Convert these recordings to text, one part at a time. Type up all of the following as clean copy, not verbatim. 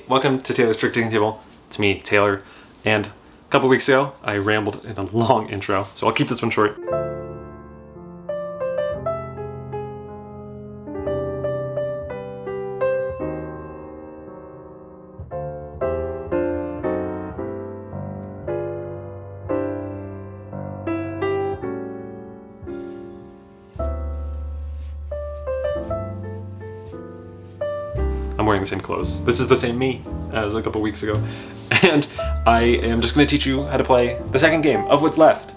Hey, welcome to Taylor's Trick Taking Table. It's me, Taylor, and a couple weeks ago I rambled in a long intro, so I'll keep this one short. I'm wearing the same clothes. This is the same me as a couple weeks ago. And I am just going to teach you how to play the second game of what's left.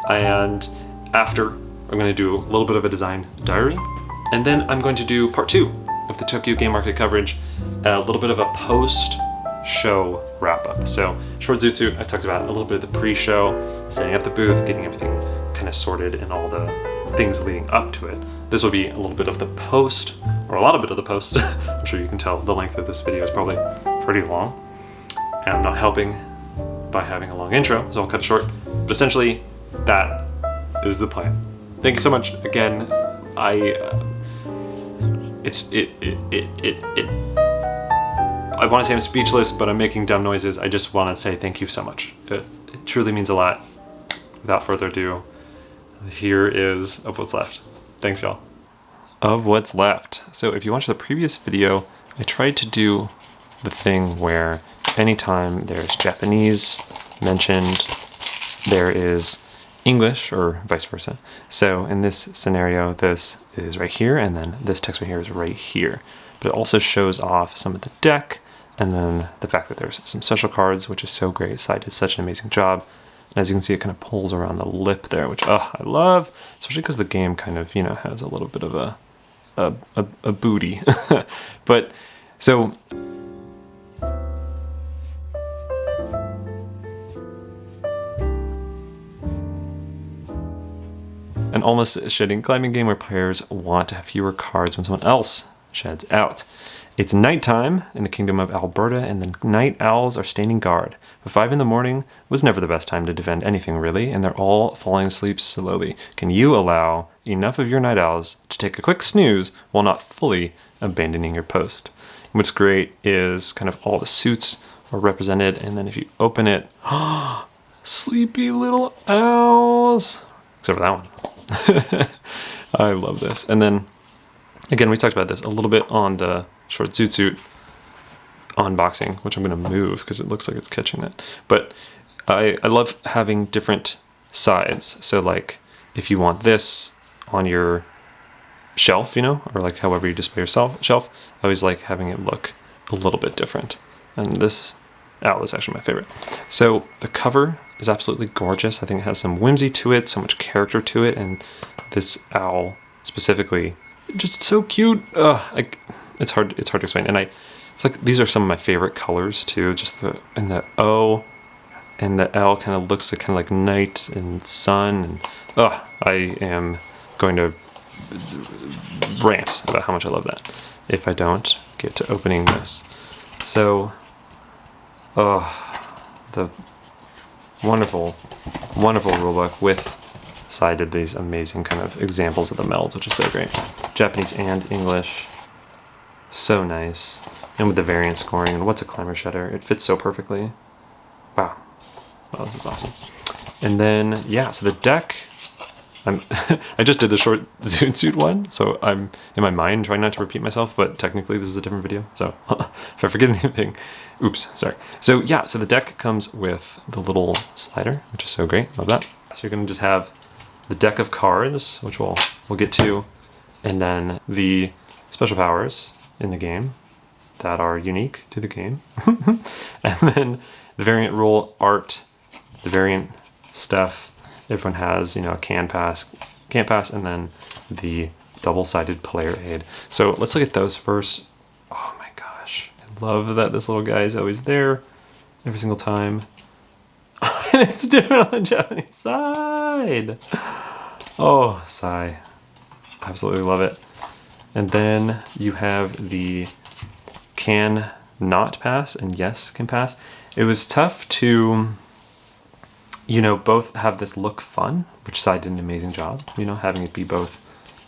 And after, I'm going to do a little bit of a design diary. And then I'm going to do part 2 of the Tokyo Game Market coverage, a little bit of a post-show wrap-up. So, short zoot suit, I talked about a little bit of the pre-show, setting up the booth, getting everything kind of sorted and all the things leading up to it. This will be a little bit of the post, or a lot of bit of the post. I'm sure you can tell the length of this video is probably pretty long. And I'm not helping by having a long intro, so I'll cut it short. But essentially, that is the plan. Thank you so much again. I want to say I'm speechless, but I'm making dumb noises. I just want to say thank you so much. It truly means a lot. Without further ado, here is of what's left. Thanks, y'all. Of what's left. So if you watched the previous video, I tried to do the thing where anytime there's Japanese mentioned, there is English, or vice versa. So in this scenario, this is right here, and then this text right here is right here. But it also shows off some of the deck, and then the fact that there's some special cards, which is so great. Sai did such an amazing job. And as you can see, it kind of pulls around the lip there, which I love, especially because the game kind of, you know, has a little bit of a booty. But so an almost shedding climbing game where players want to have fewer cards when someone else sheds out. It's nighttime in the kingdom of Alberta, and the night owls are standing guard. But 5 in the morning was never the best time to defend anything, really, and they're all falling asleep slowly. Can you allow enough of your night owls to take a quick snooze while not fully abandoning your post? And what's great is kind of all the suits are represented, and then if you open it, sleepy little owls! Except for that one. I love this. And then, again, we talked about this a little bit on the short zoot suit unboxing, which I'm going to move because it looks like it's catching it. But I love having different sides. So like if you want this on your shelf, you know, or like however you display your shelf, I always like having it look a little bit different. And this owl is actually my favorite. So the cover is absolutely gorgeous. I think it has some whimsy to it, so much character to it, and this owl specifically, just so cute. Like it's hard to explain. And it's like these are some of my favorite colors too. Just the O and the L kind of looks like night and sun, and I am going to rant about how much I love that if I don't get to opening this. So, the wonderful rulebook with Sai did these amazing kind of examples of the melds, which is so great. Japanese and English. So nice. And with the variant scoring, and what's a climber shedder? It fits so perfectly. Wow. Wow, this is awesome. And then, yeah, so the deck, I just did the short zoot suit one, so I'm in my mind trying not to repeat myself, but technically this is a different video, so if I forget anything, oops, sorry. So yeah, so the deck comes with the little slider, which is so great, love that. So you're gonna just have the deck of cards, which we'll get to, and then the special powers in the game that are unique to the game. And then the variant rule art, the variant stuff. Everyone has, you know, a can't pass, and then the double-sided player aid. So let's look at those first. Oh my gosh, I love that this little guy is always there every single time. And it's different on the Japanese side. Oh, sigh. Absolutely love it. And then you have the can not pass and yes can pass. It was tough to, you know, both have this look fun, which Sai did an amazing job, you know, having it be both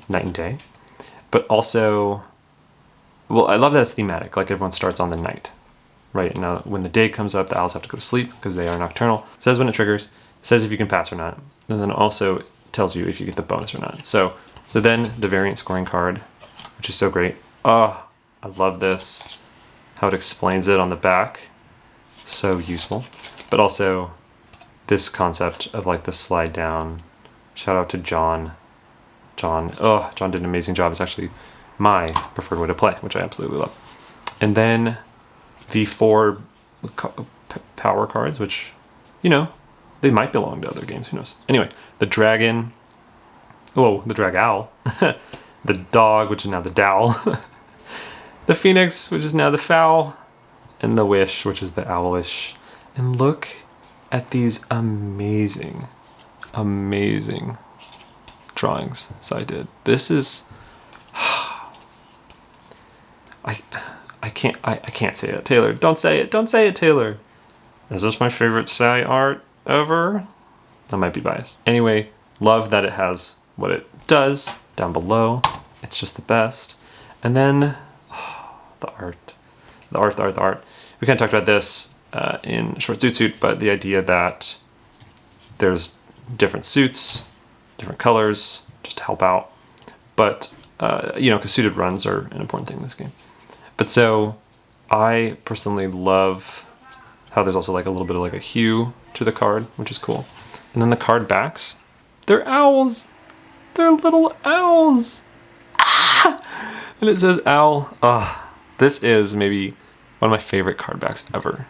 night and day. But also, well, I love that it's thematic, like everyone starts on the night. right? Now, when the day comes up, the owls have to go to sleep because they are nocturnal. It says when it triggers, it says if you can pass or not, and then also tells you if you get the bonus or not. So then the variant scoring card, which is so great. Oh, I love this. How it explains it on the back. So useful. But also this concept of like the slide down. Shout out to John. John did an amazing job. It's actually my preferred way to play, which I absolutely love. And then the 4 power cards, which, you know, they might belong to other games, who knows. Anyway, the dragon, the drag owl, the dog, which is now the dowel, the phoenix, which is now the fowl, and the wish, which is the owlish. And look at these amazing, amazing drawings I did. This is, I can't say it. Taylor, don't say it. Don't say it, Taylor. Is this my favorite Sai art ever? I might be biased. Anyway, love that it has what it does down below. It's just the best. And then the art. We kind of talked about this in Short Zoot Suit, but the idea that there's different suits, different colors, just to help out. But, you know, because suited runs are an important thing in this game. But so I personally love how there's also like a little bit of like a hue to the card, which is cool. And then the card backs, they're owls. They're little owls. Ah! And it says owl. This is maybe one of my favorite card backs ever.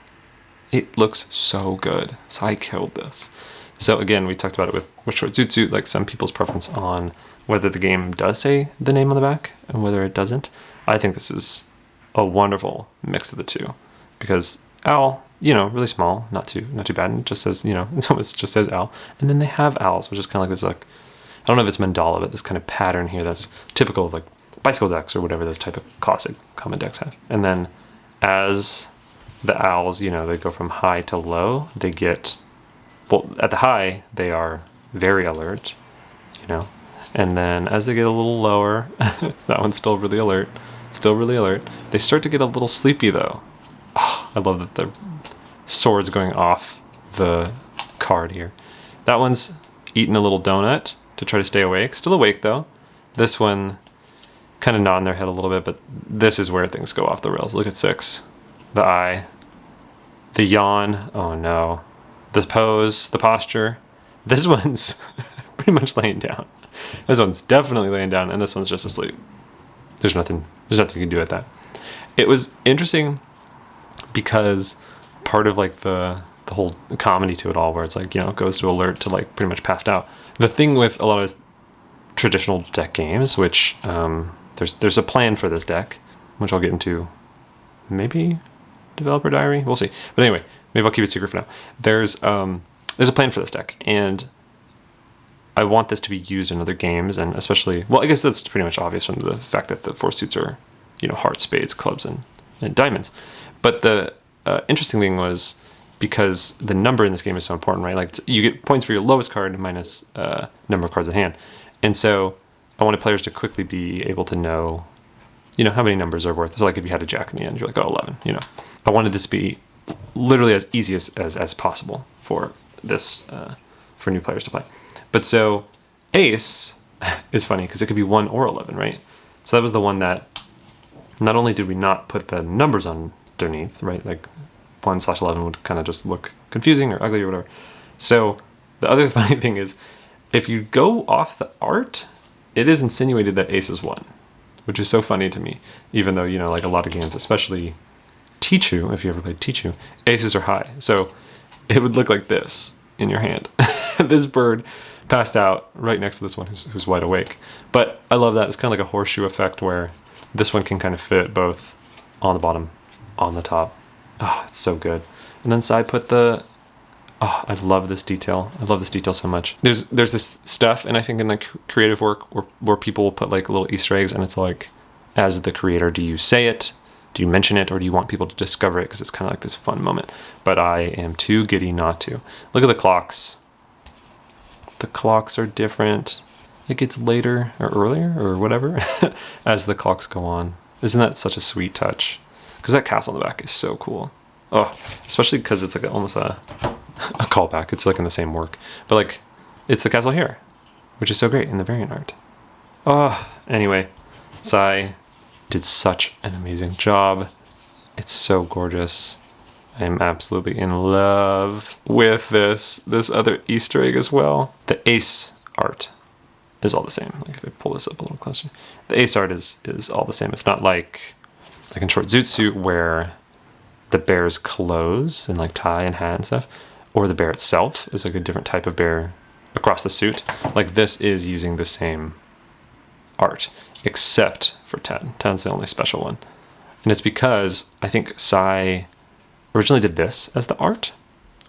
It looks so good. So I killed this. So again, we talked about it with Short Zoot Suit, like some people's preference on whether the game does say the name on the back and whether it doesn't. I think this is a wonderful mix of the two, because owl, you know, really small, not too bad, and it just says, you know, it almost just says owl. And then they have owls, which is kind of like this, like, I don't know if it's mandala, but this kind of pattern here that's typical of like bicycle decks or whatever those type of classic common decks have. And then as the owls, you know, they go from high to low, they get, well, at the high, they are very alert, you know, and then as they get a little lower, that one's still really alert, they start to get a little sleepy though. Oh, I love that the sword's going off the card here. That one's eating a little donut to try to stay awake. Still awake though. This one kind of nodding their head a little bit, but this is where things go off the rails. Look at 6. The eye. The yawn. Oh no. The pose, the posture. This one's pretty much laying down. This one's definitely laying down, and this one's just asleep. There's nothing you can do with that. It was interesting because part of like the whole comedy to it all, where it's like, you know, it goes to alert to like pretty much passed out. The thing with a lot of traditional deck games, which there's a plan for this deck, which I'll get into maybe developer diary, we'll see. But anyway, maybe I'll keep it secret for now. There's a plan for this deck, and I want this to be used in other games, and especially, well, I guess that's pretty much obvious from the fact that the 4 suits are, you know, hearts, spades, clubs, and diamonds. But the interesting thing was, because the number in this game is so important, right? Like, you get points for your lowest card minus number of cards at hand. And so I wanted players to quickly be able to know, you know, how many numbers are worth. So like if you had a jack in the end, you're like, oh, 11, you know. I wanted this to be literally as easy as possible for this, for new players to play. But so ace is funny because it could be 1 or 11, right? So that was the one that not only did we not put the numbers underneath, right? Like 1/11 would kind of just look confusing or ugly or whatever. So the other funny thing is, if you go off the art, it is insinuated that ace is 1, which is so funny to me, even though, you know, like a lot of games, especially Tichu, if you ever played Tichu, aces are high. So it would look like this in your hand. This bird passed out right next to this one who's wide awake. But I love that. It's kind of like a horseshoe effect where this one can kind of fit both on the bottom, on the top. Oh, it's so good. And then Sai put the, oh, I love this detail. I love this detail so much. There's this stuff, and I think in the creative work where people will put like little Easter eggs, and it's like, as the creator, do you say it? Do you mention it, or do you want people to discover it? Because it's kind of like this fun moment. But I am too giddy not to. Look at the clocks. The clocks are different. It gets later or earlier or whatever as the clocks go on. Isn't that such a sweet touch? Because that castle in the back is so cool. Oh, especially because it's like almost a callback. It's like in the same work, but like it's the castle here, which is so great in the variant art. Oh, anyway, Sai did such an amazing job. It's so gorgeous. I am absolutely in love with this other Easter egg as well. The ace art is all the same. Like if I pull this up a little closer, the ace art is all the same. It's not like in Short Zootsuit where the bear's clothes and like tie and hat and stuff, or the bear itself is like a different type of bear across the suit. Like this is using the same art, except for 10. 10's the only special one. And it's because I think Sai originally did this as the art,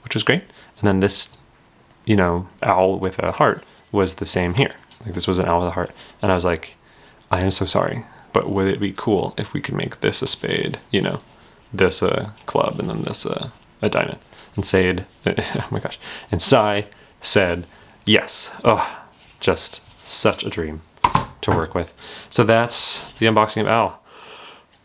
which was great. And then this, you know, owl with a heart was the same here. Like this was an owl with a heart. And I was like, I am so sorry, but would it be cool if we could make this a spade, you know, this a club, and then this a diamond? And Said, oh my gosh. And Sai said, yes. Oh, just such a dream to work with. So that's the unboxing of Owl.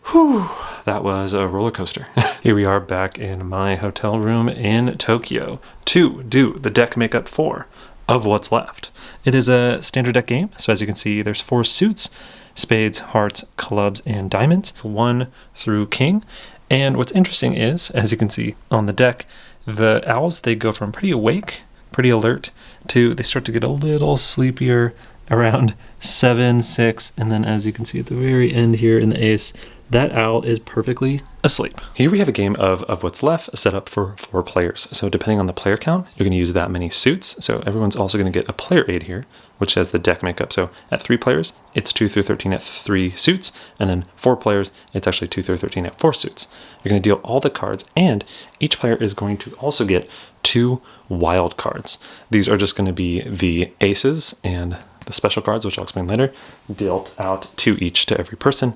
Whew, that was a roller coaster. Here we are back in my hotel room in Tokyo to do the deck makeup for Of What's Left. It is a standard deck game, so as you can see, there's 4 suits: spades, hearts, clubs, and diamonds, 1 through king. And what's interesting is, as you can see on the deck, the owls, they go from pretty awake, pretty alert, to they start to get a little sleepier around 7, 6, and then as you can see at the very end here in the ace, that owl is perfectly asleep. Here we have a game of What's Left set up for 4 players. So depending on the player count, you're going to use that many suits. So everyone's also going to get a player aid here, which has the deck makeup. So at 3 players, it's 2 through 13 at 3 suits. And then 4 players, it's actually 2 through 13 at 4 suits. You're going to deal all the cards, and each player is going to also get 2 wild cards. These are just going to be the aces and the special cards, which I'll explain later, dealt out 2 each to every person.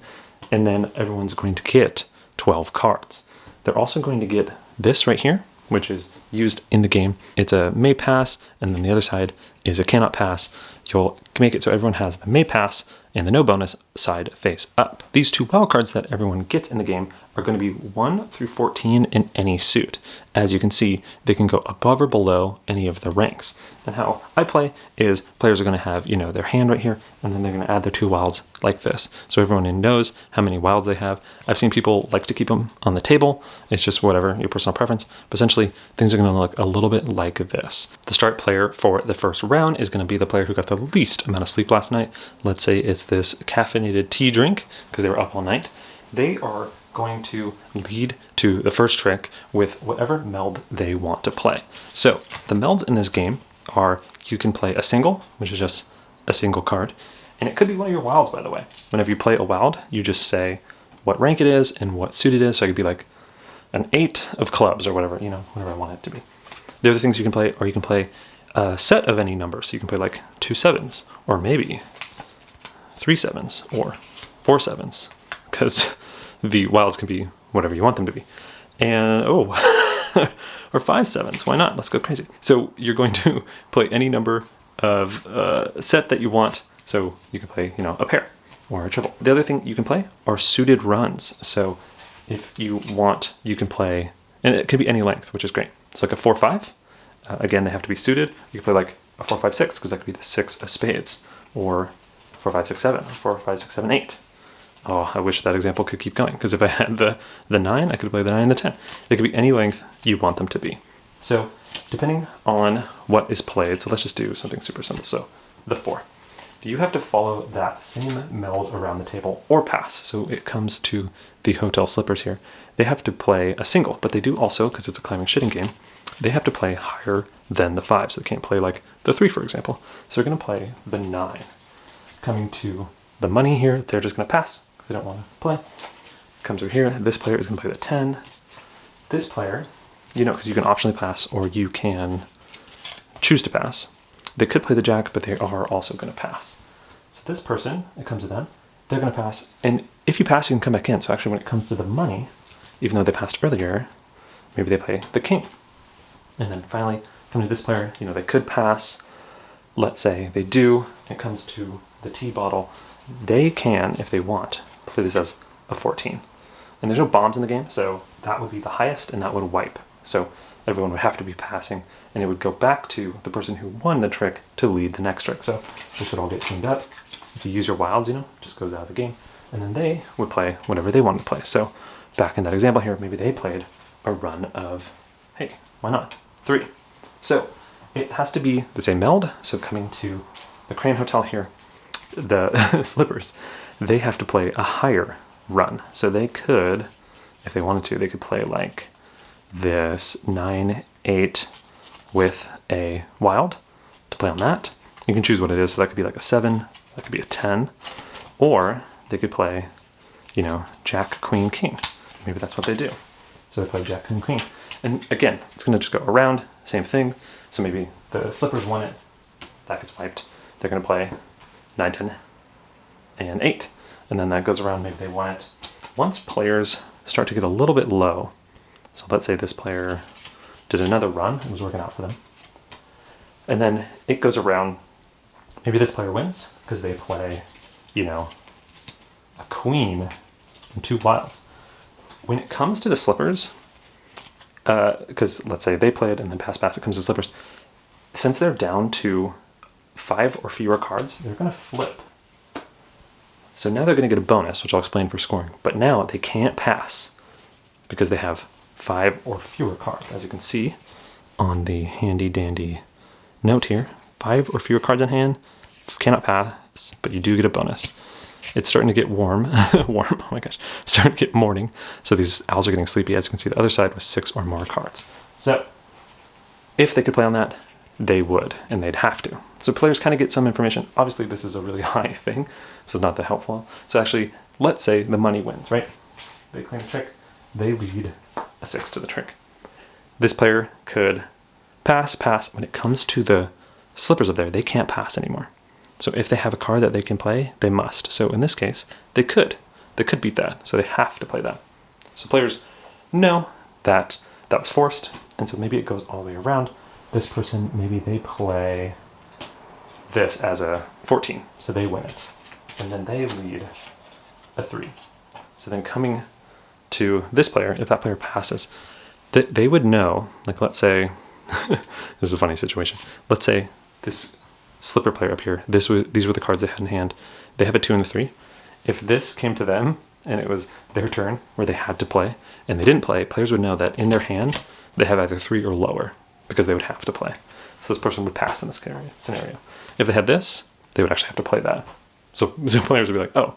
And then everyone's going to get 12 cards. They're also going to get this right here, which is used in the game. It's a may pass, and then the other side is a cannot pass. You'll make it so everyone has the may pass and the no bonus side face up. These 2 wild cards that everyone gets in the game are going to be 1 through 14 in any suit. As you can see, they can go above or below any of the ranks. And how I play is players are going to have, you know, their hand right here, and then they're going to add their 2 wilds like this. So everyone knows how many wilds they have. I've seen people like to keep them on the table. It's just whatever, your personal preference. But essentially, things are going to look a little bit like this. The start player for the first round is going to be the player who got the least amount of sleep last night. Let's say it's this caffeinated tea drink, because they were up all night. They are going to lead to the first trick with whatever meld they want to play. So the melds in this game are, you can play a single, which is just a single card, and it could be one of your wilds, by the way. Whenever you play a wild, you just say what rank it is and what suit it is. So it could be like an 8 of clubs or whatever, you know, whatever I want it to be. The other things you can play, or you can play a set of any number. So you can play like 2 7s, or maybe 3 7s, or 4 7s, because the wilds can be whatever you want them to be. And, oh, or 5 7s, why not? Let's go crazy. So you're going to play any number of set that you want. So you can play, you know, a pair or a triple. The other thing you can play are suited runs. So if you want, you can play, and it could be any length, which is great. It's like a 4 5. Again, they have to be suited. You can play like a 4 5 6, because that could be the 6 of spades, or 4 5 6 7, or 4 5 6 7 8. Oh, I wish that example could keep going, because if I had the 9, I could play the 9 and the 10. They could be any length you want them to be. So depending on what is played, so let's just do something super simple. So the 4. You have to follow that same meld around the table or pass. So it comes to the hotel slippers here. They have to play a single, but they do also, because it's a climbing shitting game, they have to play higher than the 5. So they can't play like the 3, for example. So they're going to play the 9. Coming to the money here, they're just going to pass, because they don't want to play. Comes over here, this player is going to play the 10. This player, you know, because you can optionally pass or you can choose to pass. They could play the jack, but they are also going to pass. So this person, it comes to them, they're going to pass. And if you pass, you can come back in. So actually when it comes to the money, even though they passed earlier, maybe they play the king. And then finally, coming to this player, you know, they could pass. Let's say they do. It comes to the tea bottle. They can, if they want, play this as a 14. And there's no bombs in the game, so that would be the highest and that would wipe. So everyone would have to be passing, and it would go back to the person who won the trick to lead the next trick. So this would all get cleaned up. If you use your wilds, you know, it just goes out of the game. And then they would play whatever they wanted to play. So back in that example here, maybe they played a run of, hey, why not? 3. So it has to be the same meld. So coming to the Crayon Hotel here, the slippers, they have to play a higher run. So they could, if they wanted to, they could play like this 9-8 with a wild to play on that. You can choose what it is. So that could be like a 7, that could be a 10, or they could play, you know, Jack, Queen, King. Maybe that's what they do. So they play Jack, Queen, Queen. And again, it's going to just go around, same thing. So maybe the slippers won it, that gets wiped. They're going to play 9, 10, and 8. And then that goes around, maybe they won it. Once players start to get a little bit low, so let's say this player did another run, it was working out for them. And then it goes around, maybe this player wins because they play, you know, a queen and 2 wilds. When it comes to the slippers, because let's say they played and then pass, it comes to slippers, since they're down to 5 or fewer cards, they're going to flip. So now they're going to get a bonus, which I'll explain for scoring. But now they can't pass because they have 5 or fewer cards. As you can see on the handy dandy note here, 5 or fewer cards in hand, cannot pass, but you do get a bonus. It's starting to get warm, oh my gosh, it's starting to get morning. So these owls are getting sleepy. As you can see, the other side was 6 or more cards. So if they could play on that, they would, and they'd have to. So players kind of get some information. Obviously, this is a really high thing, so it's not that helpful. So actually, let's say the money wins, right? They claim the trick, they lead a 6 to the trick. This player could pass. When it comes to the slippers up there, they can't pass anymore. So if they have a card that they can play, they must. So in this case, they could beat that. So they have to play that. So players know that that was forced, and so maybe it goes all the way around. This person, maybe they play this as a 14, so they win it. And then they lead a 3. So then coming to this player, if that player passes, they would know, like let's say, this is a funny situation. Let's say this slipper player up here, these were the cards they had in hand. They have a 2 and a 3. If this came to them and it was their turn where they had to play and they didn't play, players would know that in their hand they have either 3 or lower because they would have to play. So this person would pass in this scenario. If they had this, they would actually have to play that. So players would be like, oh,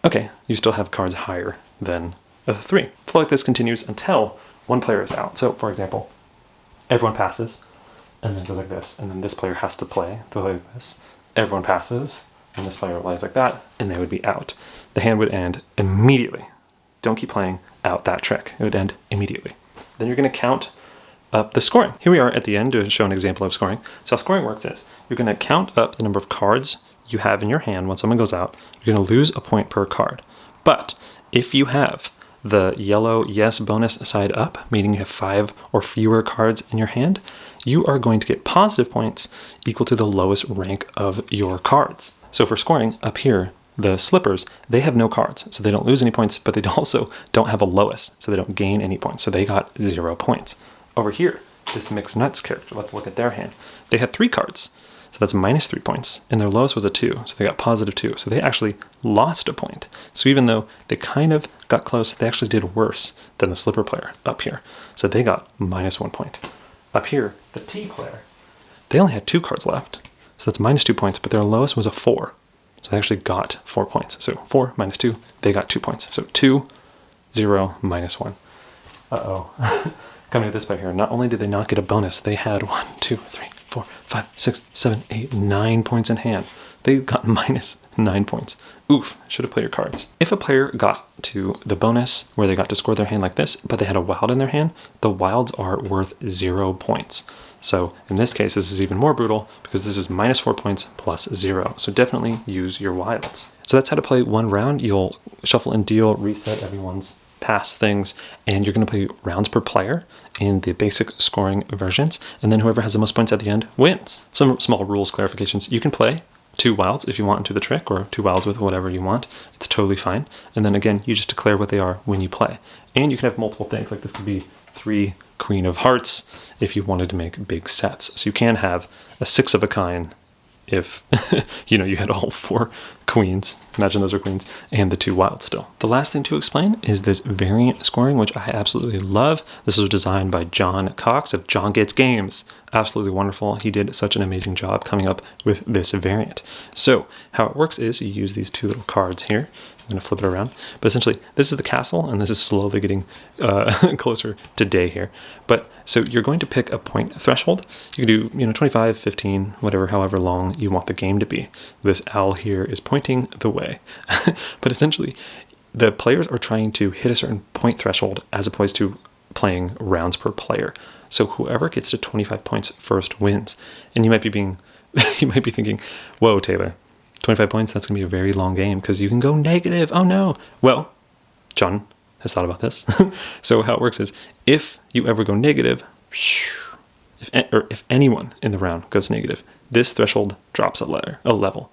okay, you still have cards higher than a 3. Flow like this continues until one player is out. So for example, everyone passes, and then it goes like this, and then this player has to play like this. Everyone passes, and this player plays like that, and they would be out. The hand would end immediately. Don't keep playing out that trick. It would end immediately. Then you're going to count up the scoring. Here we are at the end to show an example of scoring. So how scoring works is, you're going to count up the number of cards you have in your hand when someone goes out. You're going to lose a point per card. But if you have the yellow yes bonus side up, meaning you have 5 or fewer cards in your hand, you are going to get positive points equal to the lowest rank of your cards. So for scoring, up here, the slippers, they have no cards, so they don't lose any points, but they also don't have a lowest, so they don't gain any points, so they got 0 points. Over here, this mixed nuts character, let's look at their hand. They had 3 cards, so that's minus 3 points, and their lowest was a 2, so they got positive 2, so they actually lost a point. So even though they kind of got close, they actually did worse than the slipper player up here, so they got minus 1 point. Up here, the T player, they only had 2 cards left, so that's minus 2 points, but their lowest was a 4. So they actually got 4 points. So 4 minus 2, they got 2 points. So 2, 0, minus 1. Uh-oh. Coming to this player here, not only did they not get a bonus, they had 1, 2, 3, 4, 5, 6, 7, 8, 9 points in hand. They got minus 9 points. Oof, should have played your cards. If a player got to the bonus where they got to score their hand like this, but they had a wild in their hand, the wilds are worth 0 points. So in this case, this is even more brutal because this is minus 4 points plus 0. So definitely use your wilds. So that's how to play one round. You'll shuffle and deal, reset everyone's pass things, and you're going to play rounds per player in the basic scoring versions. And then whoever has the most points at the end wins. Some small rules clarifications. You can play 2 wilds if you want into the trick, or 2 wilds with whatever you want. It's totally fine. And then again, you just declare what they are when you play. And you can have multiple things, like this could be 3 Queen of Hearts if you wanted to make big sets. So you can have a 6 of a kind if you had all 4 queens. Imagine those are queens, and the 2 wilds still. The last thing to explain is this variant scoring, which I absolutely love. This was designed by John Cox of John Gets Games. Absolutely wonderful. He did such an amazing job coming up with this variant. So how it works is you use these 2 little cards here. I'm going to flip it around. But essentially, this is the castle, and this is slowly getting closer to day here. But so you're going to pick a point threshold. You can do 25, 15, whatever, however long you want the game to be. This owl here is pointing the way. But essentially, the players are trying to hit a certain point threshold as opposed to playing rounds per player. So whoever gets to 25 points first wins. And you might be thinking, whoa, Taylor, 25 points, that's going to be a very long game because you can go negative. Oh no. Well, John has thought about this. So how it works is if you ever go negative, if anyone in the round goes negative, this threshold drops a level.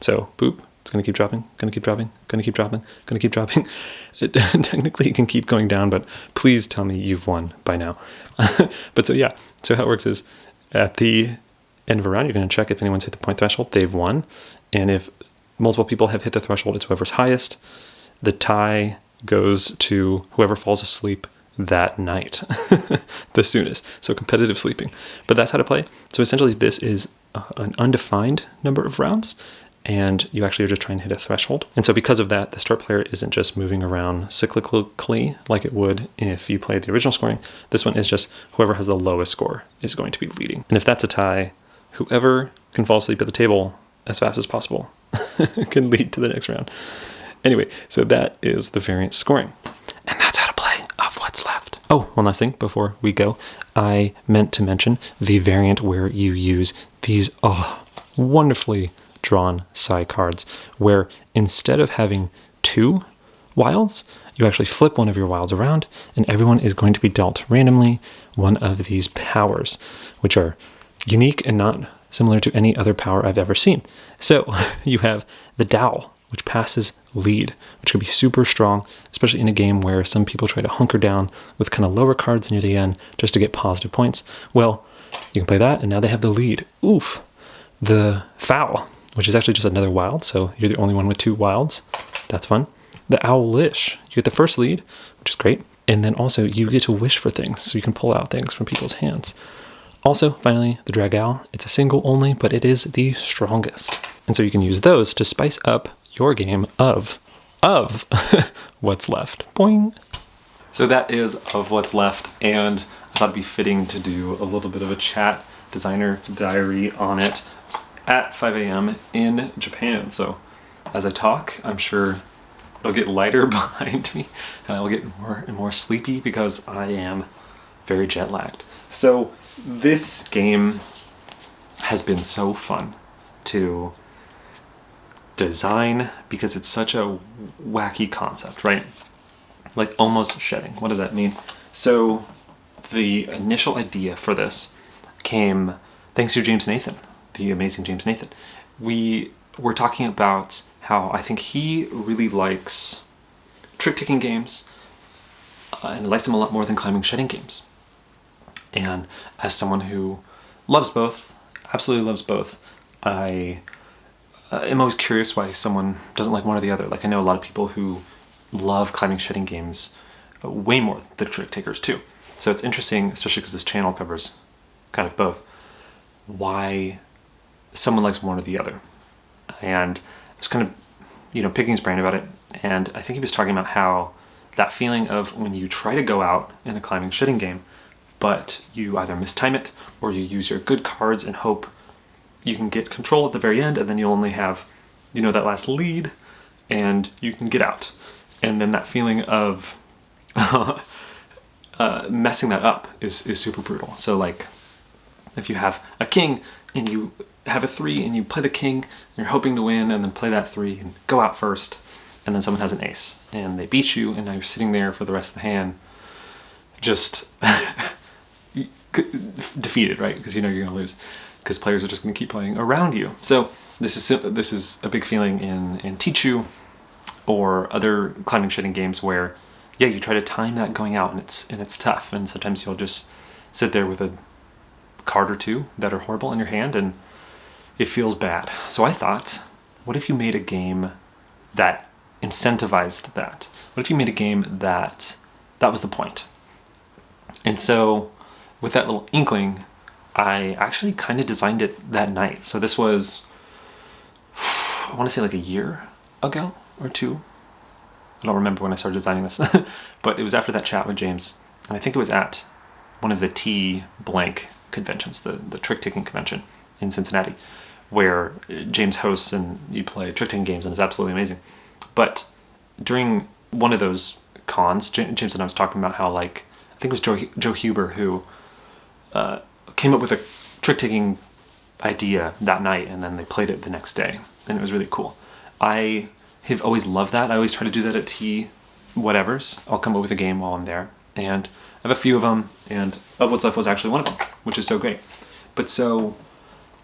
So boop, it's going to keep dropping, going to keep dropping, going to keep dropping, going to keep dropping. Technically it can keep going down, but please tell me you've won by now. But so yeah, so how it works is at the end of a round, you're going to check if anyone's hit the point threshold, they've won. And if multiple people have hit the threshold, it's whoever's highest. The tie goes to whoever falls asleep that night the soonest. So competitive sleeping. But that's how to play. So essentially this is an undefined number of rounds, and you actually are just trying to hit a threshold. And so because of that, the start player isn't just moving around cyclically like it would if you played the original scoring. This one is just whoever has the lowest score is going to be leading. And if that's a tie, whoever can fall asleep at the table as fast as possible can lead to the next round. Anyway, so that is the variant scoring. And that's how to play Of What's Left. Oh, one last thing before we go. I meant to mention the variant where you use these wonderfully drawn side cards, where instead of having 2 wilds, you actually flip one of your wilds around, and everyone is going to be dealt randomly one of these powers, which are unique and not similar to any other power I've ever seen. So you have the dowel, which passes lead, which can be super strong, especially in a game where some people try to hunker down with kind of lower cards near the end just to get positive points. Well, you can play that, and now they have the lead. Oof. The foul, which is actually just another wild, so you're the only one with 2 wilds. That's fun. The owlish, you get the first lead, which is great. And then also you get to wish for things, so you can pull out things from people's hands. Also, finally, the drag owl. It's a single only, but it is the strongest. And so you can use those to spice up your game of What's Left. Boing. So that is Of What's Left, and I thought it'd be fitting to do a little bit of a chat designer diary on it at 5 a.m. in Japan. So as I talk, I'm sure it'll get lighter behind me, and I'll get more and more sleepy because I am very jet lagged. So this game has been so fun to design because it's such a wacky concept, right? Like almost shedding. What does that mean? So the initial idea for this came thanks to James Nathan, the amazing James Nathan. We were talking about how I think he really likes trick-taking games and likes them a lot more than climbing shedding games. And as someone who loves both, absolutely loves both, I am always curious why someone doesn't like one or the other. Like I know a lot of people who love climbing shedding games way more than trick takers too. So it's interesting, especially because this channel covers kind of both, why someone likes one or the other. And I was kind of, picking his brain about it. And I think he was talking about how that feeling of when you try to go out in a climbing shedding game, but you either mistime it or you use your good cards and hope you can get control at the very end, and then you'll only have, that last lead, and you can get out. And then that feeling of messing that up is super brutal. So like, if you have a king and you have a 3 and you play the king, and you're hoping to win, and then play that 3 and go out first, and then someone has an ace and they beat you, and now you're sitting there for the rest of the hand, just defeated, right? Because you're going to lose, because players are just going to keep playing around you. So this is a big feeling in Tichu or other climbing shedding games where yeah, you try to time that going out, and it's tough. And sometimes you'll just sit there with a card or two that are horrible in your hand, and it feels bad. So I thought, what if you made a game that incentivized that? What if you made a game that was the point? And so with that little inkling, I actually kind of designed it that night. So this was, I want to say like a year ago or two. I don't remember when I started designing this, but it was after that chat with James. And I think it was at one of the T blank conventions, the trick taking convention in Cincinnati, where James hosts and you play trick taking games, and it's absolutely amazing. But during one of those cons, James and I was talking about how, like, I think it was Joe Huber who came up with a trick taking idea that night, and then they played it the next day, and it was really cool. I have always loved that. I always try to do that at T whatevers. I'll come up with a game while I'm there, and I have a few of them, and Of What's Left was actually one of them, which is so great. But so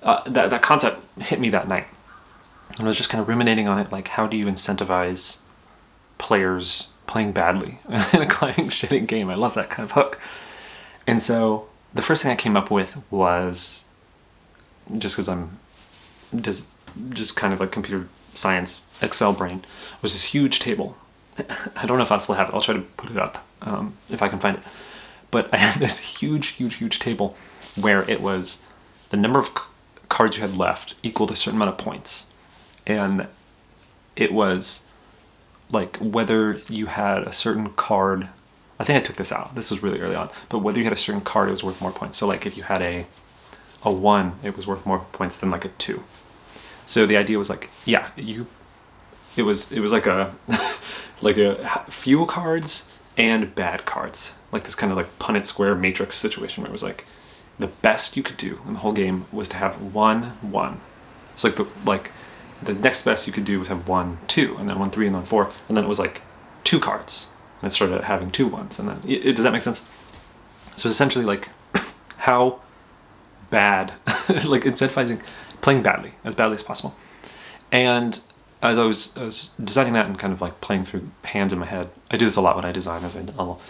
that concept hit me that night, and I was just kind of ruminating on it, like, how do you incentivize players playing badly in a climbing shitting game? I love that kind of hook. And so the first thing I came up with was, just because I'm just kind of like computer science Excel brain, was this huge table. I don't know if I still have it. I'll try to put it up if I can find it. But I had this huge table where it was the number of cards you had left equaled a certain amount of points. And it was like whether you had a certain card. I think I took this out. This was really early on. But whether you had a certain card, it was worth more points. So like if you had a 1, it was worth more points than like a 2. So the idea was like, yeah, it was like a like a few cards and bad cards, like this kind of like Punnett square matrix situation where it was like the best you could do in the whole game was to have 1-1. So like the next best you could do was have 1-2, and then 1-3, and then 4, and then it was like 2 cards, and it started having 2 1s, and then does that make sense? So it's essentially like how bad, like incentivizing playing badly as possible. And as I was designing that and kind of like playing through hands in my head, I do this a lot when I design, I'll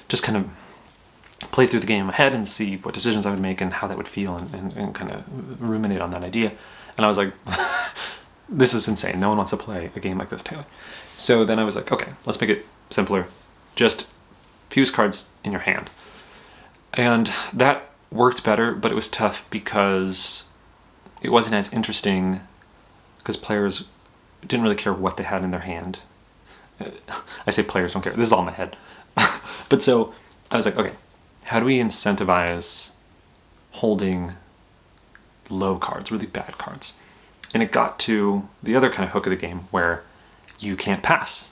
just kind of play through the game in my head and see what decisions I would make and how that would feel, and kind of ruminate on that idea. And I was like, this is insane. No one wants to play a game like this, Taylor. So then I was like, okay, let's make it simpler. Just fuse cards in your hand. And that worked better, but it was tough because it wasn't as interesting, because players didn't really care what they had in their hand. I say players don't care. This is all in my head. But so I was like, okay, how do we incentivize holding low cards, really bad cards? And it got to the other kind of hook of the game where you can't pass.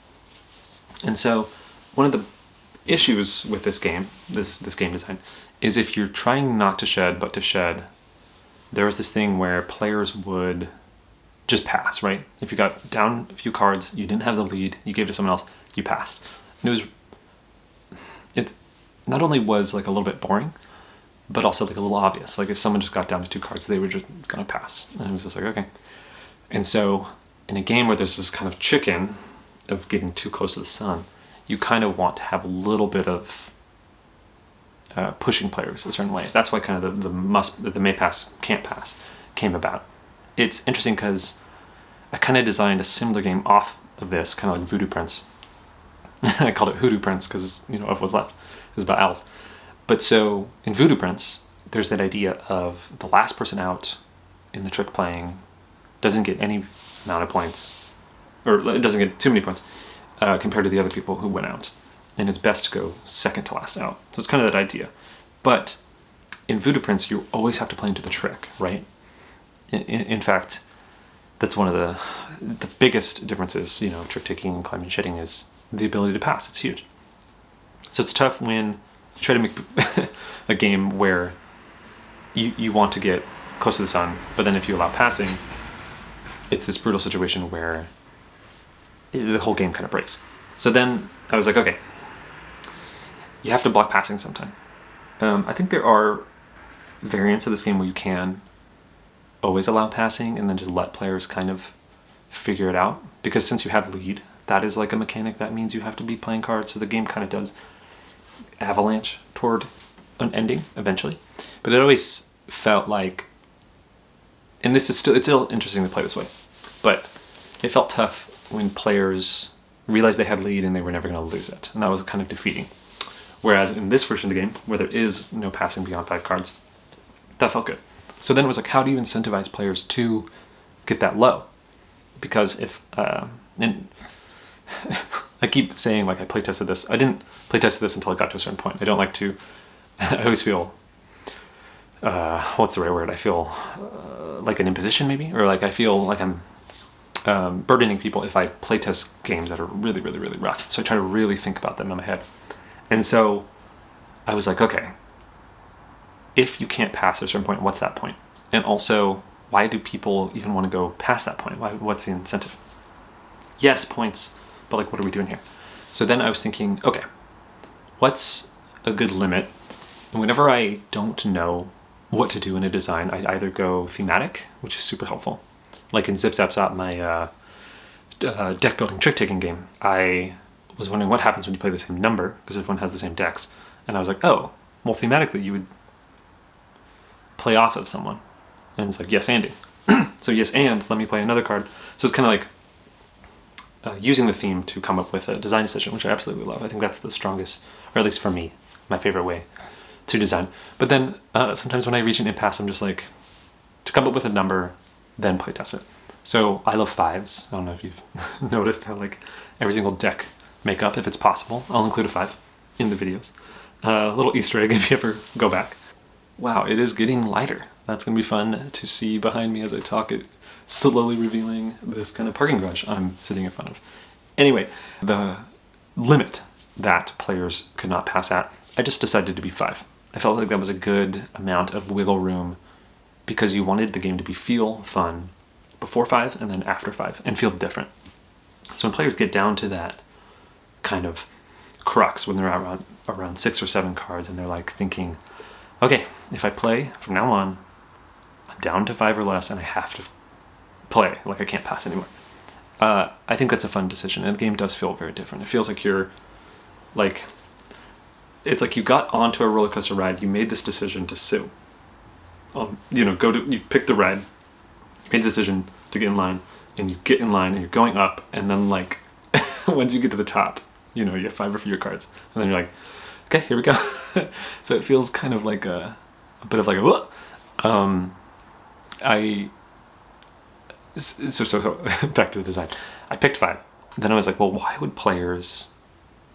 And so one of the issues with this game, this game design, is if you're trying not to shed but to shed, there was this thing where players would just pass, right? If you got down a few cards, you didn't have the lead, you gave it to someone else, you passed. And it not only was like a little bit boring, but also like a little obvious. Like if someone just got down to 2 cards, they were just gonna pass. And it was just like, okay. And so in a game where there's this kind of chicken of getting too close to the sun, you kind of want to have a little bit of pushing players a certain way. That's why kind of the may pass, can't pass came about. It's interesting because I kind of designed a similar game off of this, kind of like Voodoo Prince. I called it Hoodoo Prince because, Of What's Left is about owls. But so in Voodoo Prince, there's that idea of the last person out in the trick playing doesn't get any amount of points, or it doesn't get too many points compared to the other people who went out. And it's best to go second to last out. So it's kind of that idea. But in Voodoo Prince, you always have to play into the trick, right? In fact, that's one of the biggest differences, trick taking and climbing and shitting, is the ability to pass. It's huge. So it's tough when you try to make a game where you want to get close to the sun, but then if you allow passing, it's this brutal situation where the whole game kind of breaks. So then I was like, okay, you have to block passing sometime. I think there are variants of this game where you can always allow passing and then just let players kind of figure it out, because since you have lead, that is like a mechanic that means you have to be playing cards. So the game kind of does avalanche toward an ending eventually. But it always felt like, and it's still interesting to play this way, but it felt tough when players realized they had lead and they were never going to lose it. And that was kind of defeating. Whereas in this version of the game, where there is no passing beyond 5 cards, that felt good. So then it was like, how do you incentivize players to get that low? Because if, and I keep saying like I playtested this. I didn't playtest this until I got to a certain point. I don't like to, I always feel, what's the right word? I feel like an imposition maybe, or like I feel like I'm burdening people if I playtest games that are really, really, really rough. So I try to really think about them in my head. And so I was like, okay, if you can't pass at a certain point, what's that point? And also, why do people even want to go past that point? What's the incentive? Yes, points, but like, what are we doing here? So then I was thinking, okay, what's a good limit? And whenever I don't know what to do in a design, I either go thematic, which is super helpful. Like in Zip Zap Zop, my deck building trick taking game, I was wondering what happens when you play the same number, because everyone has the same decks. And I was like, oh, well, thematically, you would play off of someone. And it's like, yes, anding. So yes, and let me play another card. So it's kind of like using the theme to come up with a design decision, which I absolutely love. I think that's the strongest, or at least for me, my favorite way to design. But then sometimes when I reach an impasse, I'm just like, to come up with a number, then playtest it. So I love 5s. I don't know if you've noticed how like every single deck makeup, if it's possible, I'll include a 5 in the videos. A little Easter egg if you ever go back. Wow, it is getting lighter. That's going to be fun to see behind me as I talk, it slowly revealing this kind of parking garage I'm sitting in front of. Anyway, the limit that players could not pass at, I just decided to be 5. I felt like that was a good amount of wiggle room because you wanted the game to feel fun before 5 and then after 5 and feel different. So when players get down to that kind of crux, when they're around 6 or 7 cards and they're like thinking, okay, if I play from now on, I'm down to 5 or less and I have to play, like I can't pass anymore. I think that's a fun decision, and the game does feel very different. It feels like you're like, it's like you got onto a roller coaster ride, you made this decision to sue. You pick the ride, you made the decision to get in line, and you get in line and you're going up, and then like, once you get to the top, you have 5 of your cards, and then you're like, okay, here we go. So it feels kind of like a bit of like a, whoa. So back to the design. I picked 5. Then I was like, well, why would players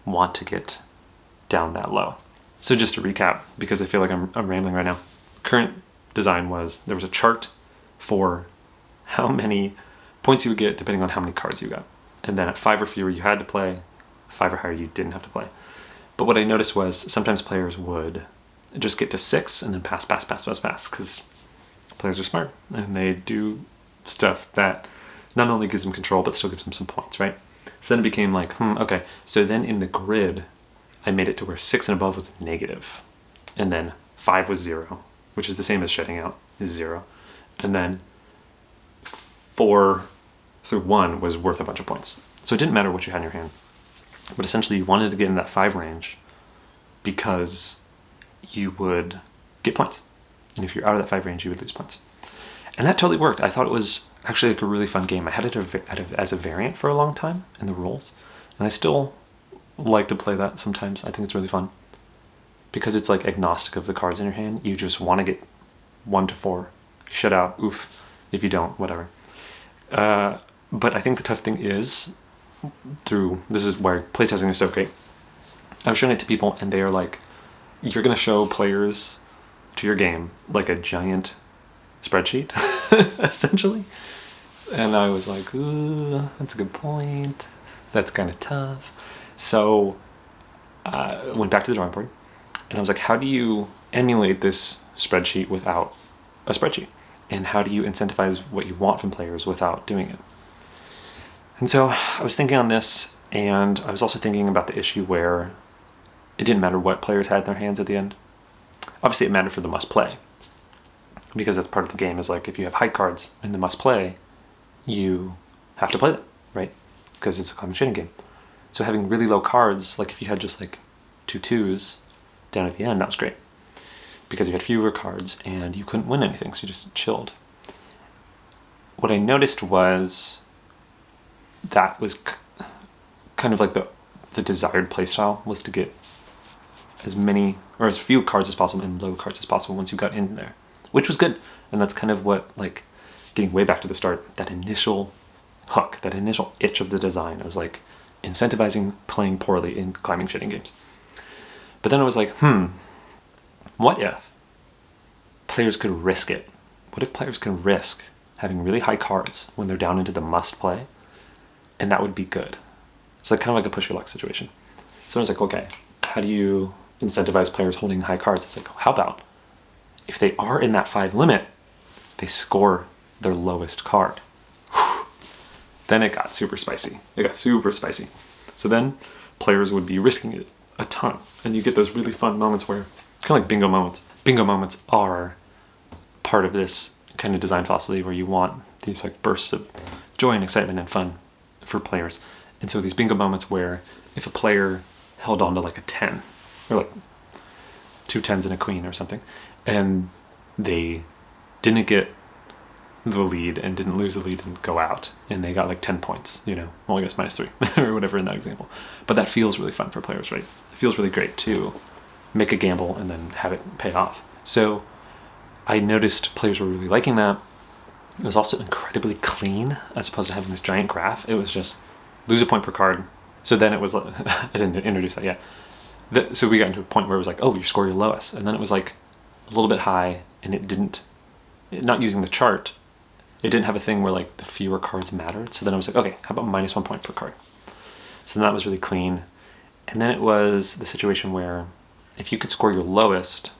want to get down that low? So just to recap, because I feel like I'm rambling right now. Current design was, there was a chart for how many points you would get depending on how many cards you got. And then at 5 or fewer, you had to play. 5 or higher, you didn't have to play. But what I noticed was sometimes players would just get to 6 and then pass, because players are smart and they do stuff that not only gives them control but still gives them some points, right? So then it became like, okay. So then in the grid, I made it to where 6 and above was negative, and then 5 was 0, which is the same as shutting out, is 0, and then 4 through 1 was worth a bunch of points. So it didn't matter what you had in your hand. But essentially you wanted to get in that 5 range because you would get points. And if you're out of that 5 range, you would lose points. And that totally worked. I thought it was actually like a really fun game. I had it as a variant for a long time in the rules. And I still like to play that sometimes. I think it's really fun. Because it's like agnostic of the cards in your hand. You just want to get 1 to 4. Shut out, oof. If you don't, whatever. But I think the tough thing is, this is where playtesting is so great. I was showing it to people and they are like, you're going to show players to your game like a giant spreadsheet, essentially. And I was like, ooh, that's a good point. That's kind of tough. So I went back to the drawing board and I was like, how do you emulate this spreadsheet without a spreadsheet? And how do you incentivize what you want from players without doing it? And so I was thinking on this, and I was also thinking about the issue where it didn't matter what players had in their hands at the end. Obviously it mattered for the must play, because that's part of the game, is like if you have high cards in the must play, you have to play them, right? because it's a climbing shitting game. So having really low cards, like if you had just like 2 2s down at the end, that was great. Because you had fewer cards and you couldn't win anything, so you just chilled. What I noticed was that was kind of like the desired playstyle was to get as many or as few cards as possible and low cards as possible once you got in there, which was good. And that's kind of what, like, getting way back to the start, that initial hook, that initial itch of the design, it was like incentivizing playing poorly in climbing shitting games. But then I was like, what if players could risk it? What if players can risk having really high cards when they're down into the must play? And that would be good. It's like kind of like a push your luck situation. So I was like, okay, how do you incentivize players holding high cards? It's like, how about if they are in that 5 limit, they score their lowest card. Whew. Then it got super spicy. So then players would be risking it a ton. And you get those really fun moments where, kind of like bingo moments. Bingo moments are part of this kind of design philosophy where you want these like bursts of joy and excitement and fun for players. And so these bingo moments where if a player held on to like a 10 or like 2 10s and a queen or something, and they didn't get the lead and didn't lose the lead and go out, and they got like 10 points, well, I guess -3 or whatever in that example. But that feels really fun for players, right? It feels really great to make a gamble and then have it pay off. So I noticed players were really liking that. It was also incredibly clean as opposed to having this giant graph. It was just lose a point per card. So then it was like, I didn't introduce that yet. So we got into a point where it was like, oh, you score your lowest. And then it was like a little bit high, and not using the chart, it didn't have a thing where like the fewer cards mattered. So then I was like, okay, how about -1 point per card? So then that was really clean. And then it was the situation where if you could score your lowest,